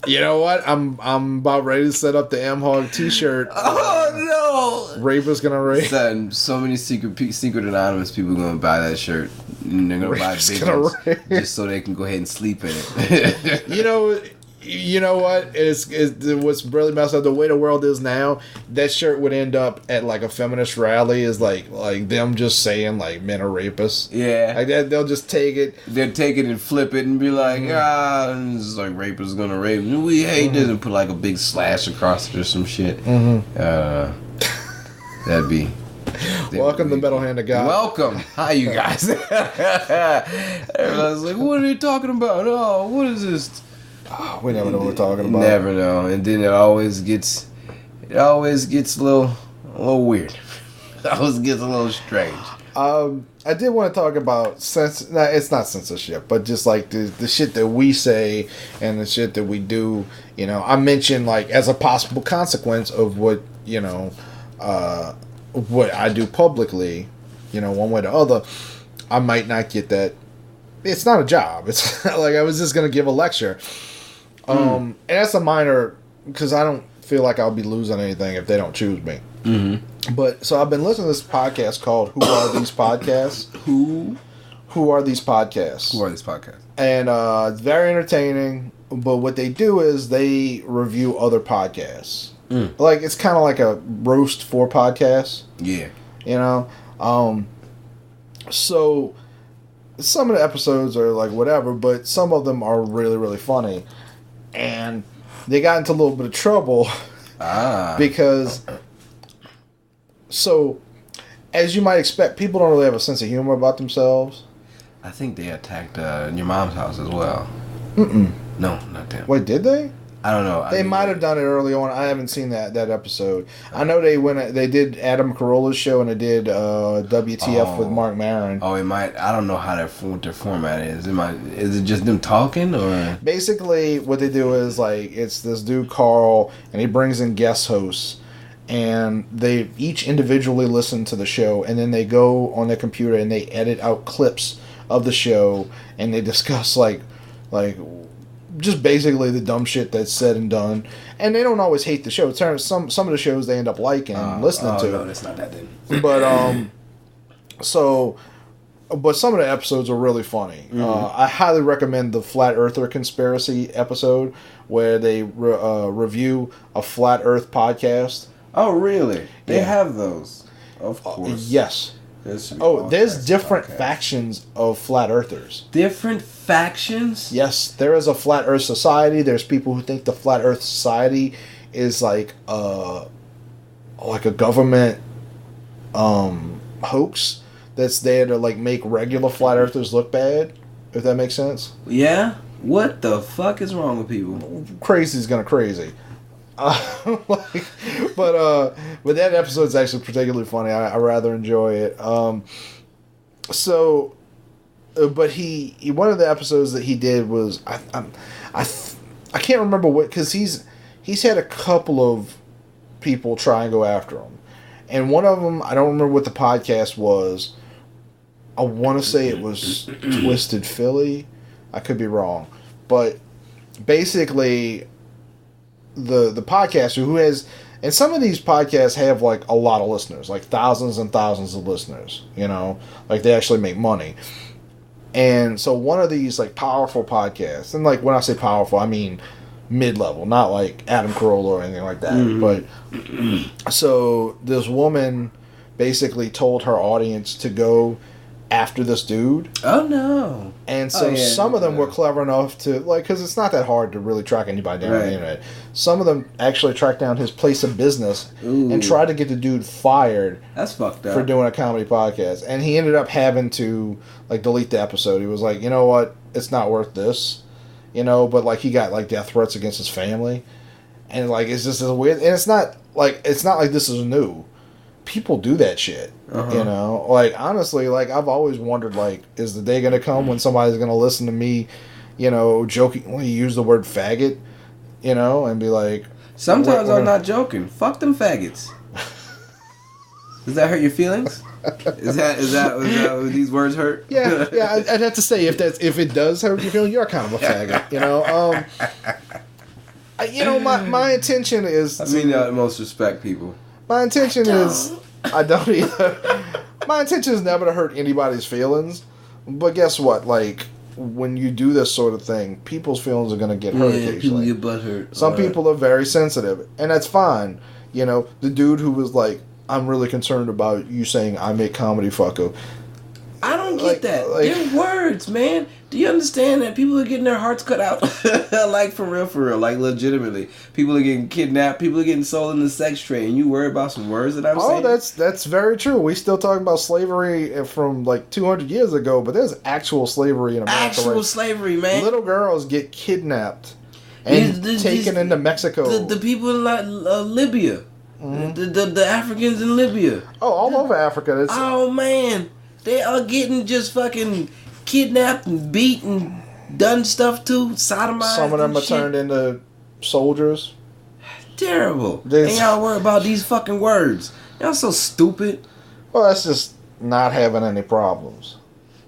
You know what? I'm about ready to set up the MHOG T-shirt. Oh no! Rape is gonna rape. Son, so many secret anonymous people are gonna buy that shirt. And they're gonna buy big ones just so they can go ahead and sleep in it. You know what? Is what's really messed up? The way the world is now, that shirt would end up at like a feminist rally. Is like them just saying like men are rapists. Yeah, like that. They'll just take it. They'll take it and flip it and be like, and it's like rapists gonna rape. We hate this and put like a big slash across it or some shit. That'd be. Welcome to MetalHandOfGaming. Welcome. Hi, you guys. Everyone's like, what are they talking about? Oh, what is this? Oh, we never know what we're talking about. Never know. And then it always gets a little weird. It always gets a little strange. I did want to talk about it's not censorship, but just like the shit that we say and the shit that we do. You know, I mentioned like as a possible consequence of what what I do publicly, one way or the other, I might not get that. It's not a job. It's not like I was just going to give a lecture. And that's a minor, because I don't feel like I'll be losing anything if they don't choose me. Mm-hmm. But, so I've been listening to this podcast called Who Are These Podcasts? Who Are These Podcasts? Who Are These Podcasts? And it's very entertaining, but what they do is they review other podcasts. Like, it's kind of like a roast for podcasts. Yeah. So, some of the episodes are like whatever, but some of them are really, really funny. And they got into a little bit of trouble. Because, so, as you might expect, people don't really have a sense of humor about themselves. I think they attacked your mom's house as well. No, not them. Wait, did they? I don't know. They might have done it early on. I haven't seen that episode. I know they did Adam Carolla's show and they did WTF with Mark Maron. Oh, it might. I don't know what their format is. Is it just them talking or? Basically, what they do is like it's this dude Carl and he brings in guest hosts and they each individually listen to the show and then they go on their computer and they edit out clips of the show and they discuss like just basically the dumb shit that's said and done, and they don't always hate the show. Some of the shows they end up liking and listening to. No, that's not that then. But but some of the episodes are really funny. I highly recommend the Flat Earther Conspiracy episode where they review a Flat Earth podcast. Oh, really? They have those, of course. Yes. There's different factions of Flat Earthers. Different factions? Yes, there is a Flat Earth Society. There's people who think the Flat Earth Society is like a government hoax that's there to like make regular Flat Earthers look bad, if that makes sense. Yeah? What the fuck is wrong with people? Crazy's gonna crazy. But that episode's actually particularly funny. I rather enjoy it. But he one of the episodes that he did was I can't remember what, because he's had a couple of people try and go after him, and one of them I don't remember what the podcast was. I want to say it was Twisted Philly. I could be wrong, but basically. The podcaster who has, and some of these podcasts have like a lot of listeners, like thousands and thousands of listeners, like they actually make money. And so one of these like powerful podcasts, and like when I say powerful, I mean mid-level, not like Adam Carolla or anything like that. But so this woman basically told her audience to go after this dude. Oh no! And so some of them were clever enough to because it's not that hard to really track anybody down on the internet. Some of them actually tracked down his place of business and tried to get the dude fired. That's fucked up. For doing a comedy podcast, and he ended up having to delete the episode. He was like, you know what, it's not worth this, But he got death threats against his family, and it's just weird. And it's not like this is new. People do that shit, honestly, I've always wondered, is the day gonna come when somebody's gonna listen to me, jokingly use the word faggot, and be like, sometimes I'm not joking. Fuck them faggots. Does that hurt your feelings? Is that these words hurt? Yeah. I'd have to say if it does hurt your feelings, you're kind of a faggot, my intention is. I mean that most respect, people. My intention is... I don't either. My intention is never to hurt anybody's feelings. But guess what? when you do this sort of thing, people's feelings are going to get hurt occasionally. People get butthurt. Some people are very sensitive, and that's fine. You know, the dude who was like, I'm really concerned about you saying I make comedy, fucko. I don't get that. They're words, man. Do you understand that people are getting their hearts cut out? Like, for real. Like, legitimately. People are getting kidnapped. People are getting sold in the sex trade. And you worry about some words that I'm saying? Oh, that's very true. We still talking about slavery from, like, 200 years ago, but there's actual slavery in America. Actual slavery, man. Little girls get kidnapped and taken into Mexico. The people in Libya. Mm-hmm. The Africans in Libya. Oh, all over Africa. Oh, man. They are getting just fucking kidnapped and beat and done stuff to, sodomized. Some of them are turned into soldiers. Terrible. And y'all worry about these fucking words. Y'all so stupid. Well, that's just not having any problems.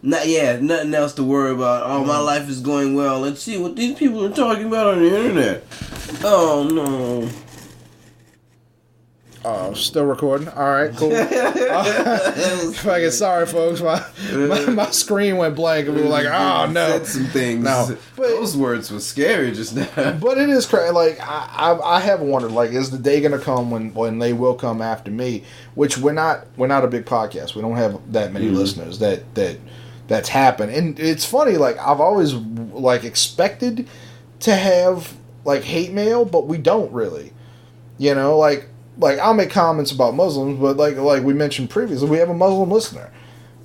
Nothing else to worry about. Oh, my life is going well. Let's see what these people are talking about on the internet. Oh, no. Oh, still recording. All right, cool. Fucking sorry, folks. My screen went blank, and we were like, "Oh no!" Said some things. No, but those words were scary just now. But it is crazy. Like I have wondered, like, is the day gonna come when they will come after me? Which we're not a big podcast. We don't have that many listeners. That's happened, and it's funny. Like, I've always like expected to have like hate mail, but we don't really. You know, like I'll make comments about Muslims, but like we mentioned previously, we have a Muslim listener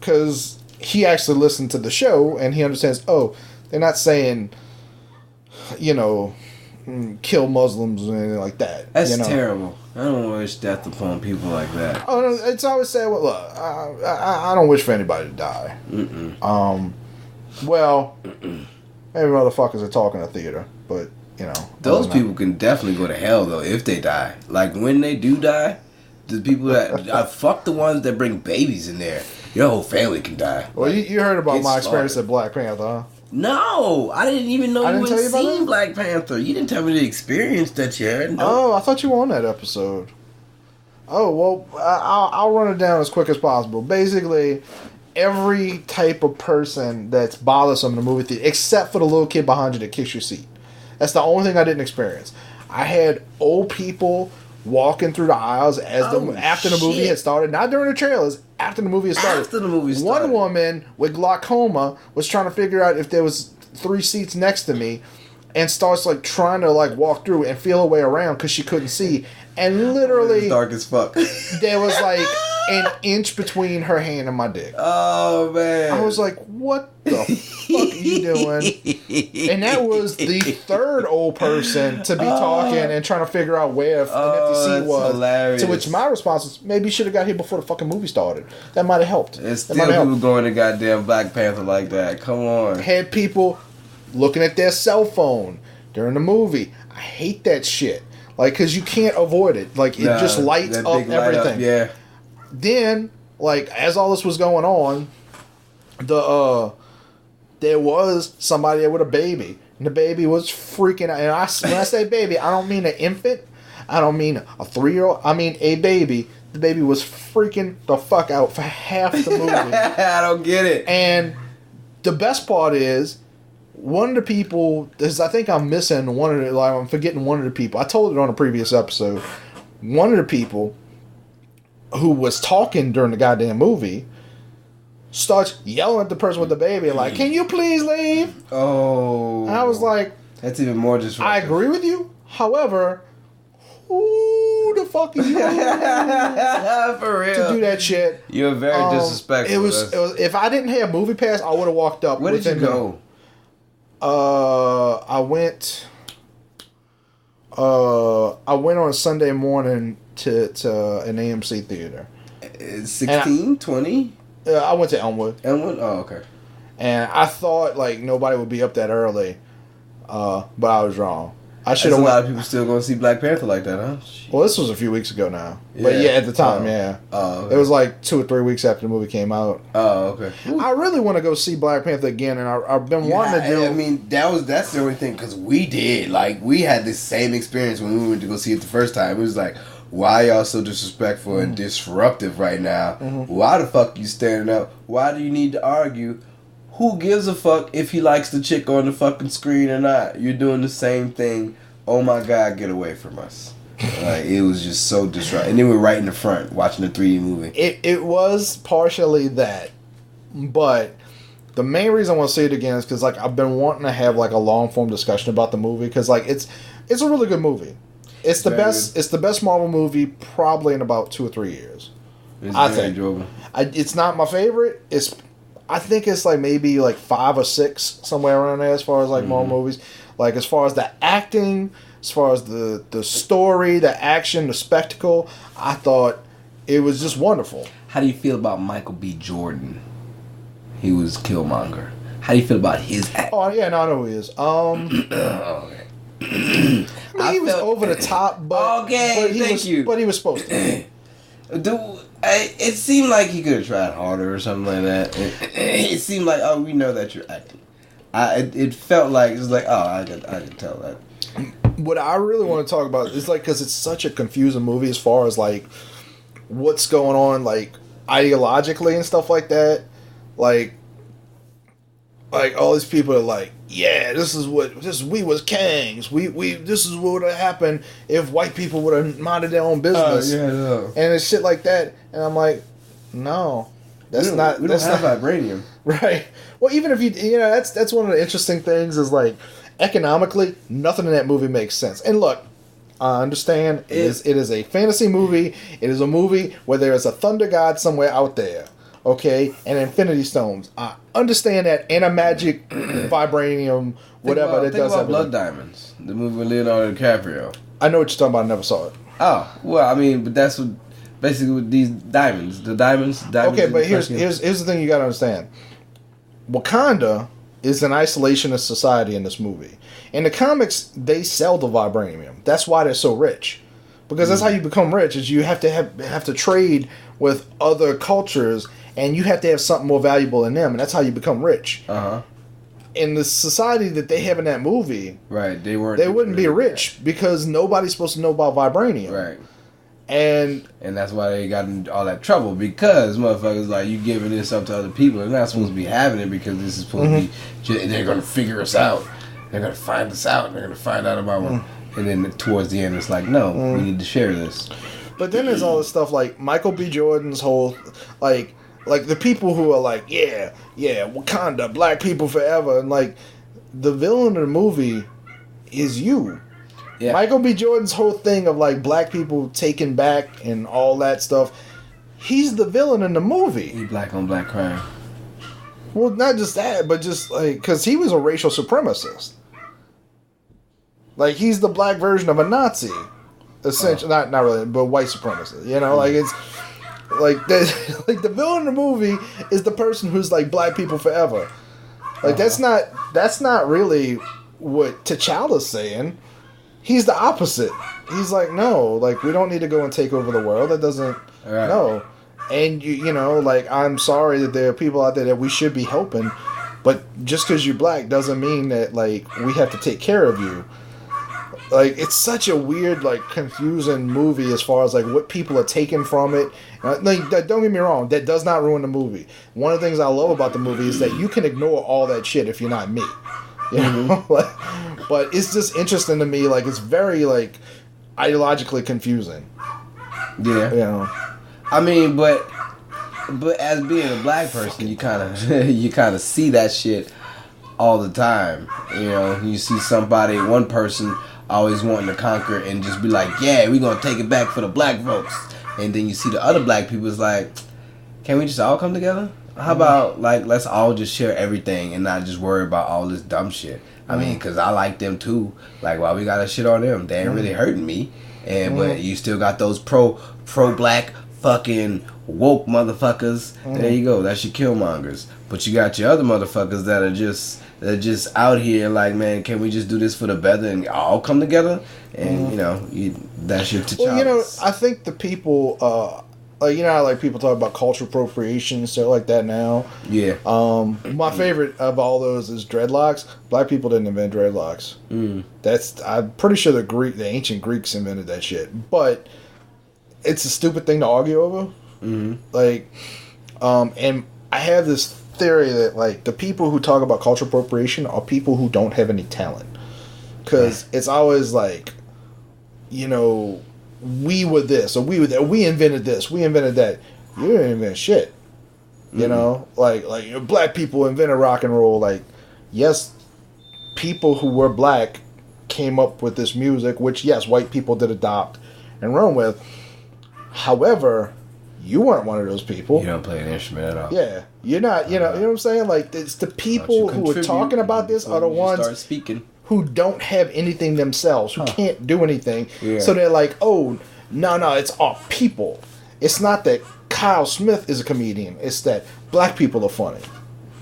because he actually listened to the show and he understands. Oh, they're not saying, you know, kill Muslims or anything like that. That's terrible. I don't wish death upon people like that. Oh, no, it's always said. Well, look, I don't wish for anybody to die. Well, maybe motherfuckers are talking a theater, but. You know, those people can definitely go to hell though if they die. Like, when they do die, the people that fuck the ones that bring babies in there. Your whole family can die. Well, like, you heard about my experience at Black Panther, huh? No, I didn't even know you had seen Black Panther. You didn't tell me the experience that you had. No. Oh, I thought you were on that episode. Oh, well, I'll run it down as quick as possible. Basically, every type of person that's bothersome in the movie theater, except for the little kid behind you that kicks your seat. That's the only thing I didn't experience. I had old people walking through the aisles after the movie had started. Not during the trailers. After the movie had started. After the movie started. One woman with glaucoma was trying to figure out if there was 3 seats next to me, and starts like trying to like walk through and feel her way around because she couldn't see. And literally, dark as fuck. There was like an inch between her hand and my dick. Oh man! I was like, "What the fuck are you doing?" And that was the third old person to be talking and trying to figure out where an empty seat was. Hilarious. To which my response was, "Maybe you should have got here before the fucking movie started. That might have helped." It's still people going to goddamn Black Panther like that. Come on. Had people looking at their cell phone during the movie. I hate that shit. Like, because you can't avoid it. Like, it just lights up everything. Yeah. Then, like, as all this was going on, there was somebody there with a baby. And the baby was freaking out. And when I say baby, I don't mean an infant. I don't mean a 3-year-old. I mean a baby. The baby was freaking the fuck out for half the movie. I don't get it. And the best part is, one of the people, I think I'm missing one of the, like, I'm forgetting one of the people. I told it on a previous episode. One of the people who was talking during the goddamn movie starts yelling at the person with the baby, like, "Can you please leave?" Oh. And I was like, that's even more disruptive. I agree with you. However, who the fuck are you for real to do that shit? You're very disrespectful. It was if I didn't have Movie Pass, I would have walked up. Where did you go? I went on a Sunday morning to an AMC theater. 16, 20? I went to Elmwood. Elmwood? Oh, okay. And I thought like nobody would be up that early, but I was wrong. I should have. A lot of people still going to see Black Panther like that, huh? Well, this was a few weeks ago now, but yeah, at the time, yeah. Oh, okay. It was like 2 or 3 weeks after the movie came out. Oh, okay. I really want to go see Black Panther again, and I've been wanting to do. I mean, that's the only thing, because we did. Like, we had the same experience when we went to go see it the first time. It was like, why y'all so disrespectful and disruptive right now? Why the fuck you standing up? Why do you need to argue who gives a fuck if he likes the chick on the fucking screen or not? You're doing the same thing. Oh my God, get away from us. Like, it was just so disruptive. And then we're right in the front watching the 3D movie. It was partially that, but the main reason I want to say it again is because, like, I've been wanting to have, like, a long-form discussion about the movie because, like, it's a really good movie. It's the best. It's the best Marvel movie probably in about 2 or 3 years. I think enjoyable. It's not my favorite. I think it's like maybe like 5 or 6 somewhere around there as far as like Marvel movies. Like as far as the acting, as far as the story, the action, the spectacle, I thought it was just wonderful. How do you feel about Michael B. Jordan? He was Killmonger. How do you feel about his acting? Oh yeah, no, I know who he is. Okay. I mean, he was over the top, but thank you. But he was supposed to. It seemed like he could have tried harder or something like that. It seemed like, oh, we know that you're acting. It felt like, it was like, oh, I can tell that. What I really want to talk about is like, because it's such a confusing movie as far as like what's going on, like ideologically and stuff like that. Like all these people are like, yeah, we was kings. This is what would have happened if white people would have minded their own business. And it's shit like that. And I'm like, no, we don't have vibranium, right? Well, even if that's one of the interesting things is like economically, nothing in that movie makes sense. And look, I understand it is a fantasy movie. It is a movie where there is a thunder god somewhere out there. Okay, and Infinity Stones. I understand that, and a magic vibranium, whatever that does. Think about Blood Diamonds, the movie with Leonardo DiCaprio. I know what you're talking about. I never saw it. Oh well, I mean, but that's what basically with these diamonds. The diamonds. Okay, but here's the thing you gotta understand. Wakanda is an isolationist society in this movie. In the comics, they sell the vibranium. That's why they're so rich, because that's how you become rich. Is you have to trade with other cultures. And you have to have something more valuable than them, and that's how you become rich. In the society that they have in that movie, right? They wouldn't be rich because nobody's supposed to know about vibranium, right? And that's why they got in all that trouble because motherfuckers like you giving this up to other people. They're not supposed to be having it because this is supposed to be. They're gonna figure us out. They're gonna find us out. They're gonna find out about one. And then towards the end, it's like, no, we need to share this. But then there's all this stuff like Michael B. Jordan's whole like the people who are like, yeah, Wakanda, black people forever, and like the villain of the movie is you. Yeah. Michael B. Jordan's whole thing of like black people taken back and all that stuff, he's the villain in the movie. He black on black crime. Well, not just that, but just like because he was a racial supremacist. Like he's the black version of a Nazi, essentially. Not really, but white supremacist. You know, like it's. Like the villain in the movie is the person who's like black people forever. Like that's not really what T'Challa's saying. He's the opposite. He's like, no, like we don't need to go and take over the world. That doesn't no. And you know, like I'm sorry that there are people out there that we should be helping, but just because you're black doesn't mean that like we have to take care of you. Like it's such a weird, like confusing movie as far as like what people are taking from it. Like don't get me wrong, that does not ruin the movie. One of the things I love about the movie is that you can ignore all that shit if you're not me. You know, but it's just interesting to me. Like it's very like ideologically confusing. Yeah, you know. I mean, but as being a black person, you kind of see that shit all the time. You know, you see one person always wanting to conquer and just be like, yeah, we're gonna take it back for the black folks, and then you see the other black people is like, can we just all come together? How about like let's all just share everything and not just worry about all this dumb shit. I mean, because I like them too. Like, why we gotta shit on them? They ain't really hurting me. And but you still got those pro black fucking woke motherfuckers. There you go. That's your Killmongers. But you got your other motherfuckers that are just out here like, man, can we just do this for the better and all come together? And you know, that's your T'Challa. Well, you know, I think the people, like you know, how, like people talk about cultural appropriation and stuff like that now. Yeah. My favorite of all those is dreadlocks. Black people didn't invent dreadlocks. I'm pretty sure the ancient Greeks invented that shit. But it's a stupid thing to argue over. Like, and I have this theory that like the people who talk about cultural appropriation are people who don't have any talent, because it's always like, you know, we were this or we were that, we invented this, we invented that. You didn't invent shit. You know, like black people invented rock and roll. Like, yes, people who were black came up with this music, which yes, white people did adopt and run with. However, you weren't one of those people. You don't play an instrument at all. Yeah, you're not. You know what I'm saying? Like, it's the people who are talking about this are the ones start speaking, who don't have anything themselves, who can't do anything. Yeah. So they're like, oh, no, it's our people. It's not that Kyle Smith is a comedian. It's that black people are funny.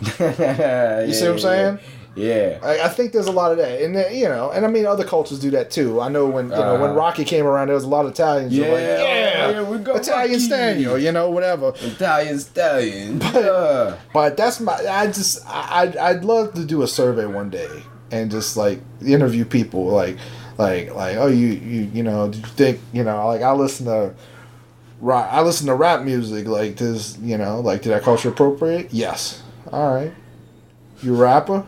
You see what I'm saying? Yeah. I think there's a lot of that, and you know, and I mean other cultures do that too. I know when when Rocky came around, there was a lot of Italians. Yeah, who we go Italian Rocky. Stallion, you know, whatever. Italian Stallion. But that's my. I'd love to do a survey one day and just like interview people, like oh you know, did you think, you know, like I listen to rap music, like this, you know, like did I culture appropriate? Yes. All right. You a rapper?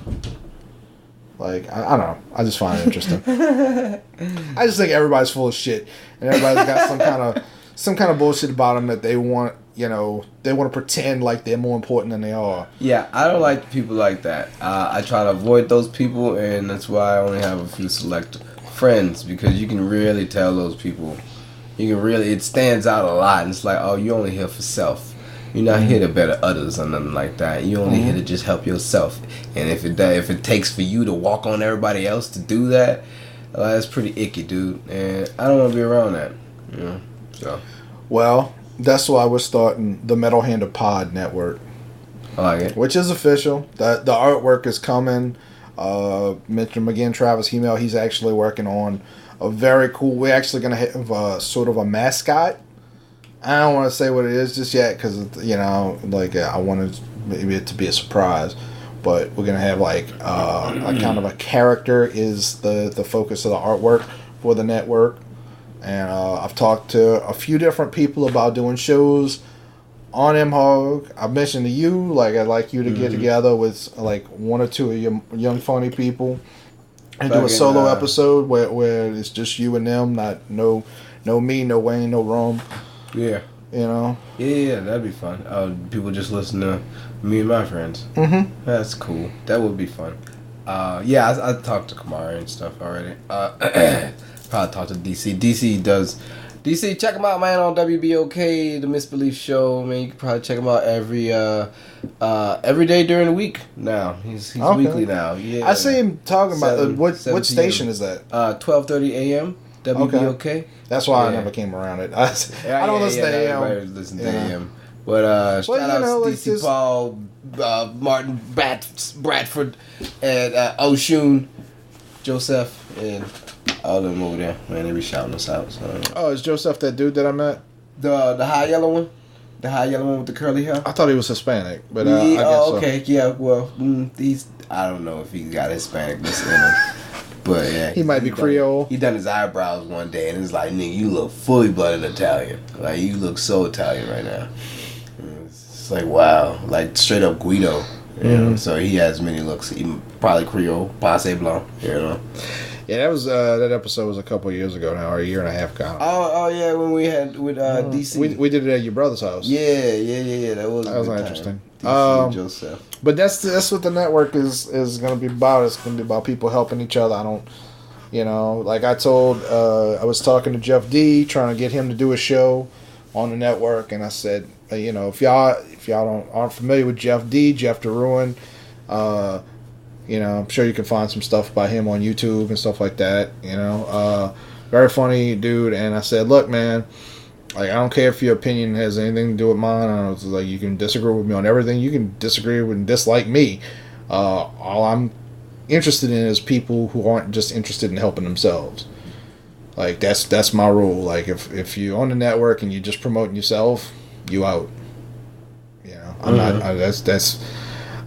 Like, I don't know. I just find it interesting. I just think everybody's full of shit, and everybody's got some kind of bullshit about them that they want. You know, they want to pretend like they're more important than they are. Yeah, I don't like people like that. I try to avoid those people, and that's why I only have a few select friends, because you can really tell those people. It stands out a lot, and it's like, oh, you're only here for self. You're not here to better others or nothing like that. You're only here to just help yourself. And if it takes for you to walk on everybody else to do that, that's pretty icky, dude. And I don't want to be around that. You know? So. Well, that's why we're starting the MetalHandOfPod network. I like it. Which is official. The artwork is coming. Mention him again, Travis Hemel. He's actually working on a very cool. We're actually going to have sort of a mascot. I don't want to say what it is just yet because, you know, like I wanted maybe it to be a surprise. But we're going to have like a kind of a character is the focus of the artwork for the network. And I've talked to a few different people about doing shows on MHOG. I've mentioned to you, like I'd like you to get together with like one or two of your young funny people and do a solo episode where it's just you and them, not no me, no Wayne, no Rum. Yeah. You know? Yeah, that'd be fun. People just listen to me and my friends. Mm-hmm. That's cool. That would be fun. Yeah, I talked to Kamara and stuff already. Probably talked to DC. DC, check him out, man, on WBOK, The Misbelief Show. Man, you can probably check him out every day during the week now. He's weekly now. Yeah. I see him talking about what station is that? 12:30 a.m. WBOK. Okay. That's why I never came around it. I don't listen to AM. Everybody listen to AM. But shout out to DC Paul, Martin Bradford, and Oshun, Joseph, and all of them over there. Man, they be shouting us out. So. Oh, is Joseph that dude that I met? The high yellow one? The high yellow one with the curly hair? I thought he was Hispanic, but I guess so. Okay, yeah, well, I don't know if he got Hispanicness in him. But yeah, he might be Creole. He done his eyebrows one day, and it's like, nigga, you look fully blooded Italian. Like, you look so Italian right now. It's like, wow, like straight up Guido. You know? So he has many looks. He probably Creole, Passe Blanc. You know. Yeah, that was that episode was a couple of years ago now, or a year and a half ago. Oh yeah, when we had with DC. We did it at your brother's house. Yeah. That was interesting. Joseph. But that's what the network is going to be about. It's going to be about people helping each other. I don't, you know, like I told, I was talking to Jeff D, trying to get him to do a show on the network, and I said, you know, if y'all aren't familiar with Jeff D, Jeff DeRuin, you know, I'm sure you can find some stuff by him on YouTube and stuff like that. You know, very funny dude. And I said, look, man. Like, I don't care if your opinion has anything to do with mine. I was like, you can disagree with me on everything. You can disagree with and dislike me. All I'm interested in is people who aren't just interested in helping themselves. Like, that's my rule. Like, if you're on the network and you're just promoting yourself, you out. You know, I'm not.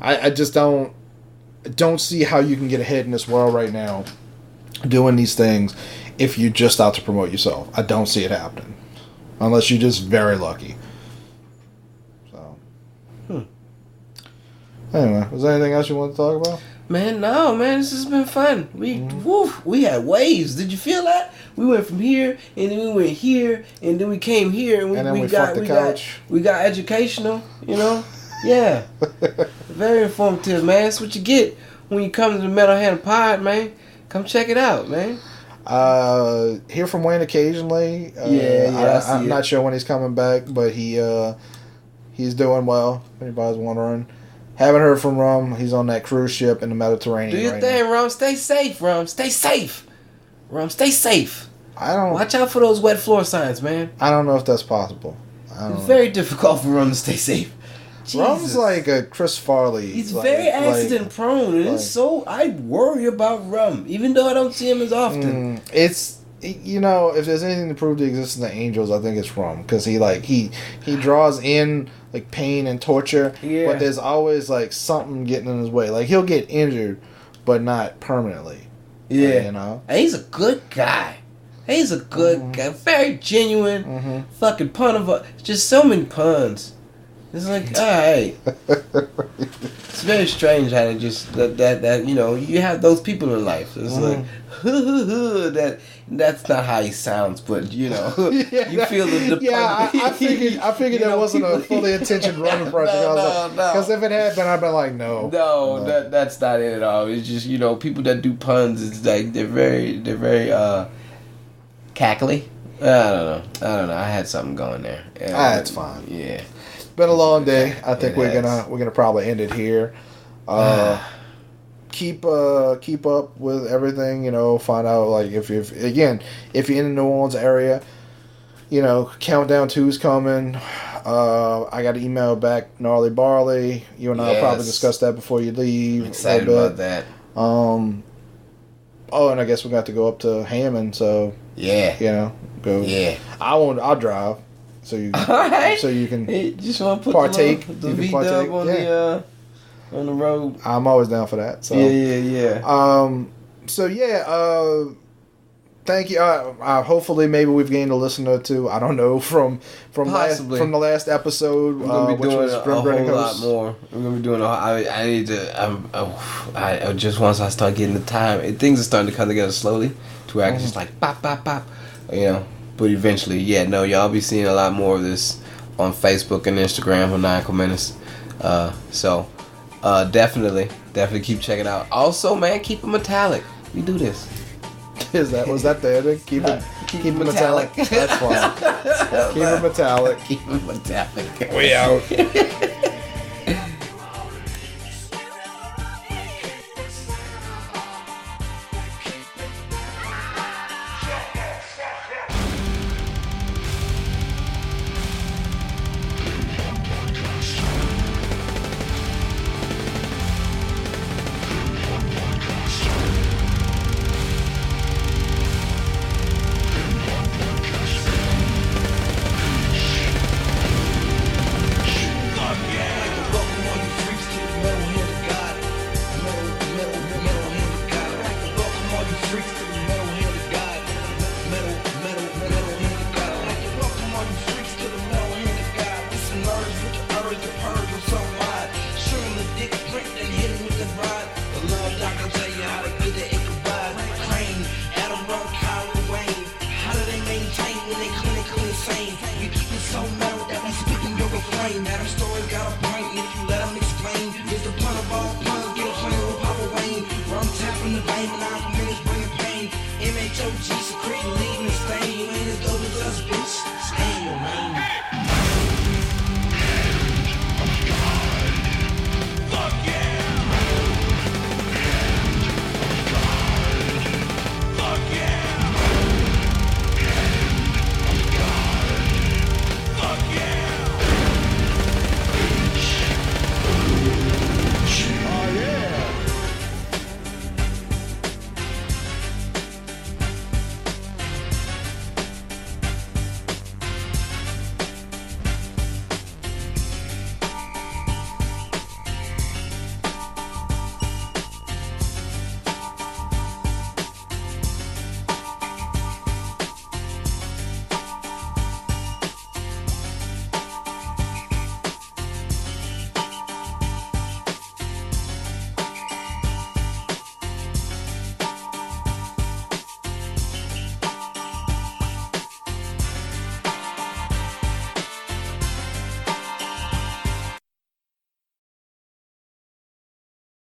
I just don't see how you can get ahead in this world right now doing these things if you're just out to promote yourself. I don't see it happening. Unless you're just very lucky. So. Anyway, was there anything else you want to talk about? Man, no, man, this has been fun. We had waves. Did you feel that? We went from here, and then we went here, and then we came here, and we got educational. You know, yeah, very informative, man. That's what you get when you come to the Metal Hand Pod, man. Come check it out, man. Hear from Wayne occasionally. I'm not sure when he's coming back, but he's doing well. If anybody's wondering. Haven't heard from Rum. He's on that cruise ship in the Mediterranean. Do your thing, Rum. Stay safe, Rum. Stay safe. Rum, stay safe. Watch out for those wet floor signs, man. I don't know if that's possible. It's very difficult for Rum to stay safe. Jesus. Rum's like a Chris Farley. He's very accident prone, and it's so I worry about Rum, even though I don't see him as often. It's if there's anything to prove the existence of angels, I think it's Rum, because he draws in like pain and torture, but there's always like something getting in his way. Like he'll get injured, but not permanently. Yeah, And he's a good guy. He's a good guy, very genuine. Fucking pun of just so many puns. It's like, all right. It's very strange how they just that you have those people in life. It's like that's not how he sounds, but you feel the yeah. I figured that wasn't a fully intentioned Rum impression. No. Because if it had been, I'd be like, no. That's not it at all. It's just people that do puns. It's like they're very cackly. I don't know. I had something going there. It's fine. Yeah. Been a long day. I think we're gonna probably end it here. Keep up with everything. Find out like if you're in the New Orleans area, Countdown 2's coming. I got an email back, Gnarly Barley. You and I will probably discuss that before you leave. I'm excited about that. And I guess we got to go up to Hammond. So go. Yeah. I'll drive. So you can just want to put partake. The V-dub on the road. I'm always down for that. So thank you. Hopefully, maybe we've gained a listener or two. I don't know from the last episode, which was Grinning Hosts. A lot more. We're gonna be doing. I need to. Just once I start getting the time, things are starting to come together slowly. To where I can just like pop. But eventually, y'all be seeing a lot more of this on Facebook and Instagram for Nine Menace. So definitely keep checking out. Also, man, keep it metallic. We do this. Was that the ending? Keep it metallic. That's fine. Keep it metallic. Keep it metallic. We out.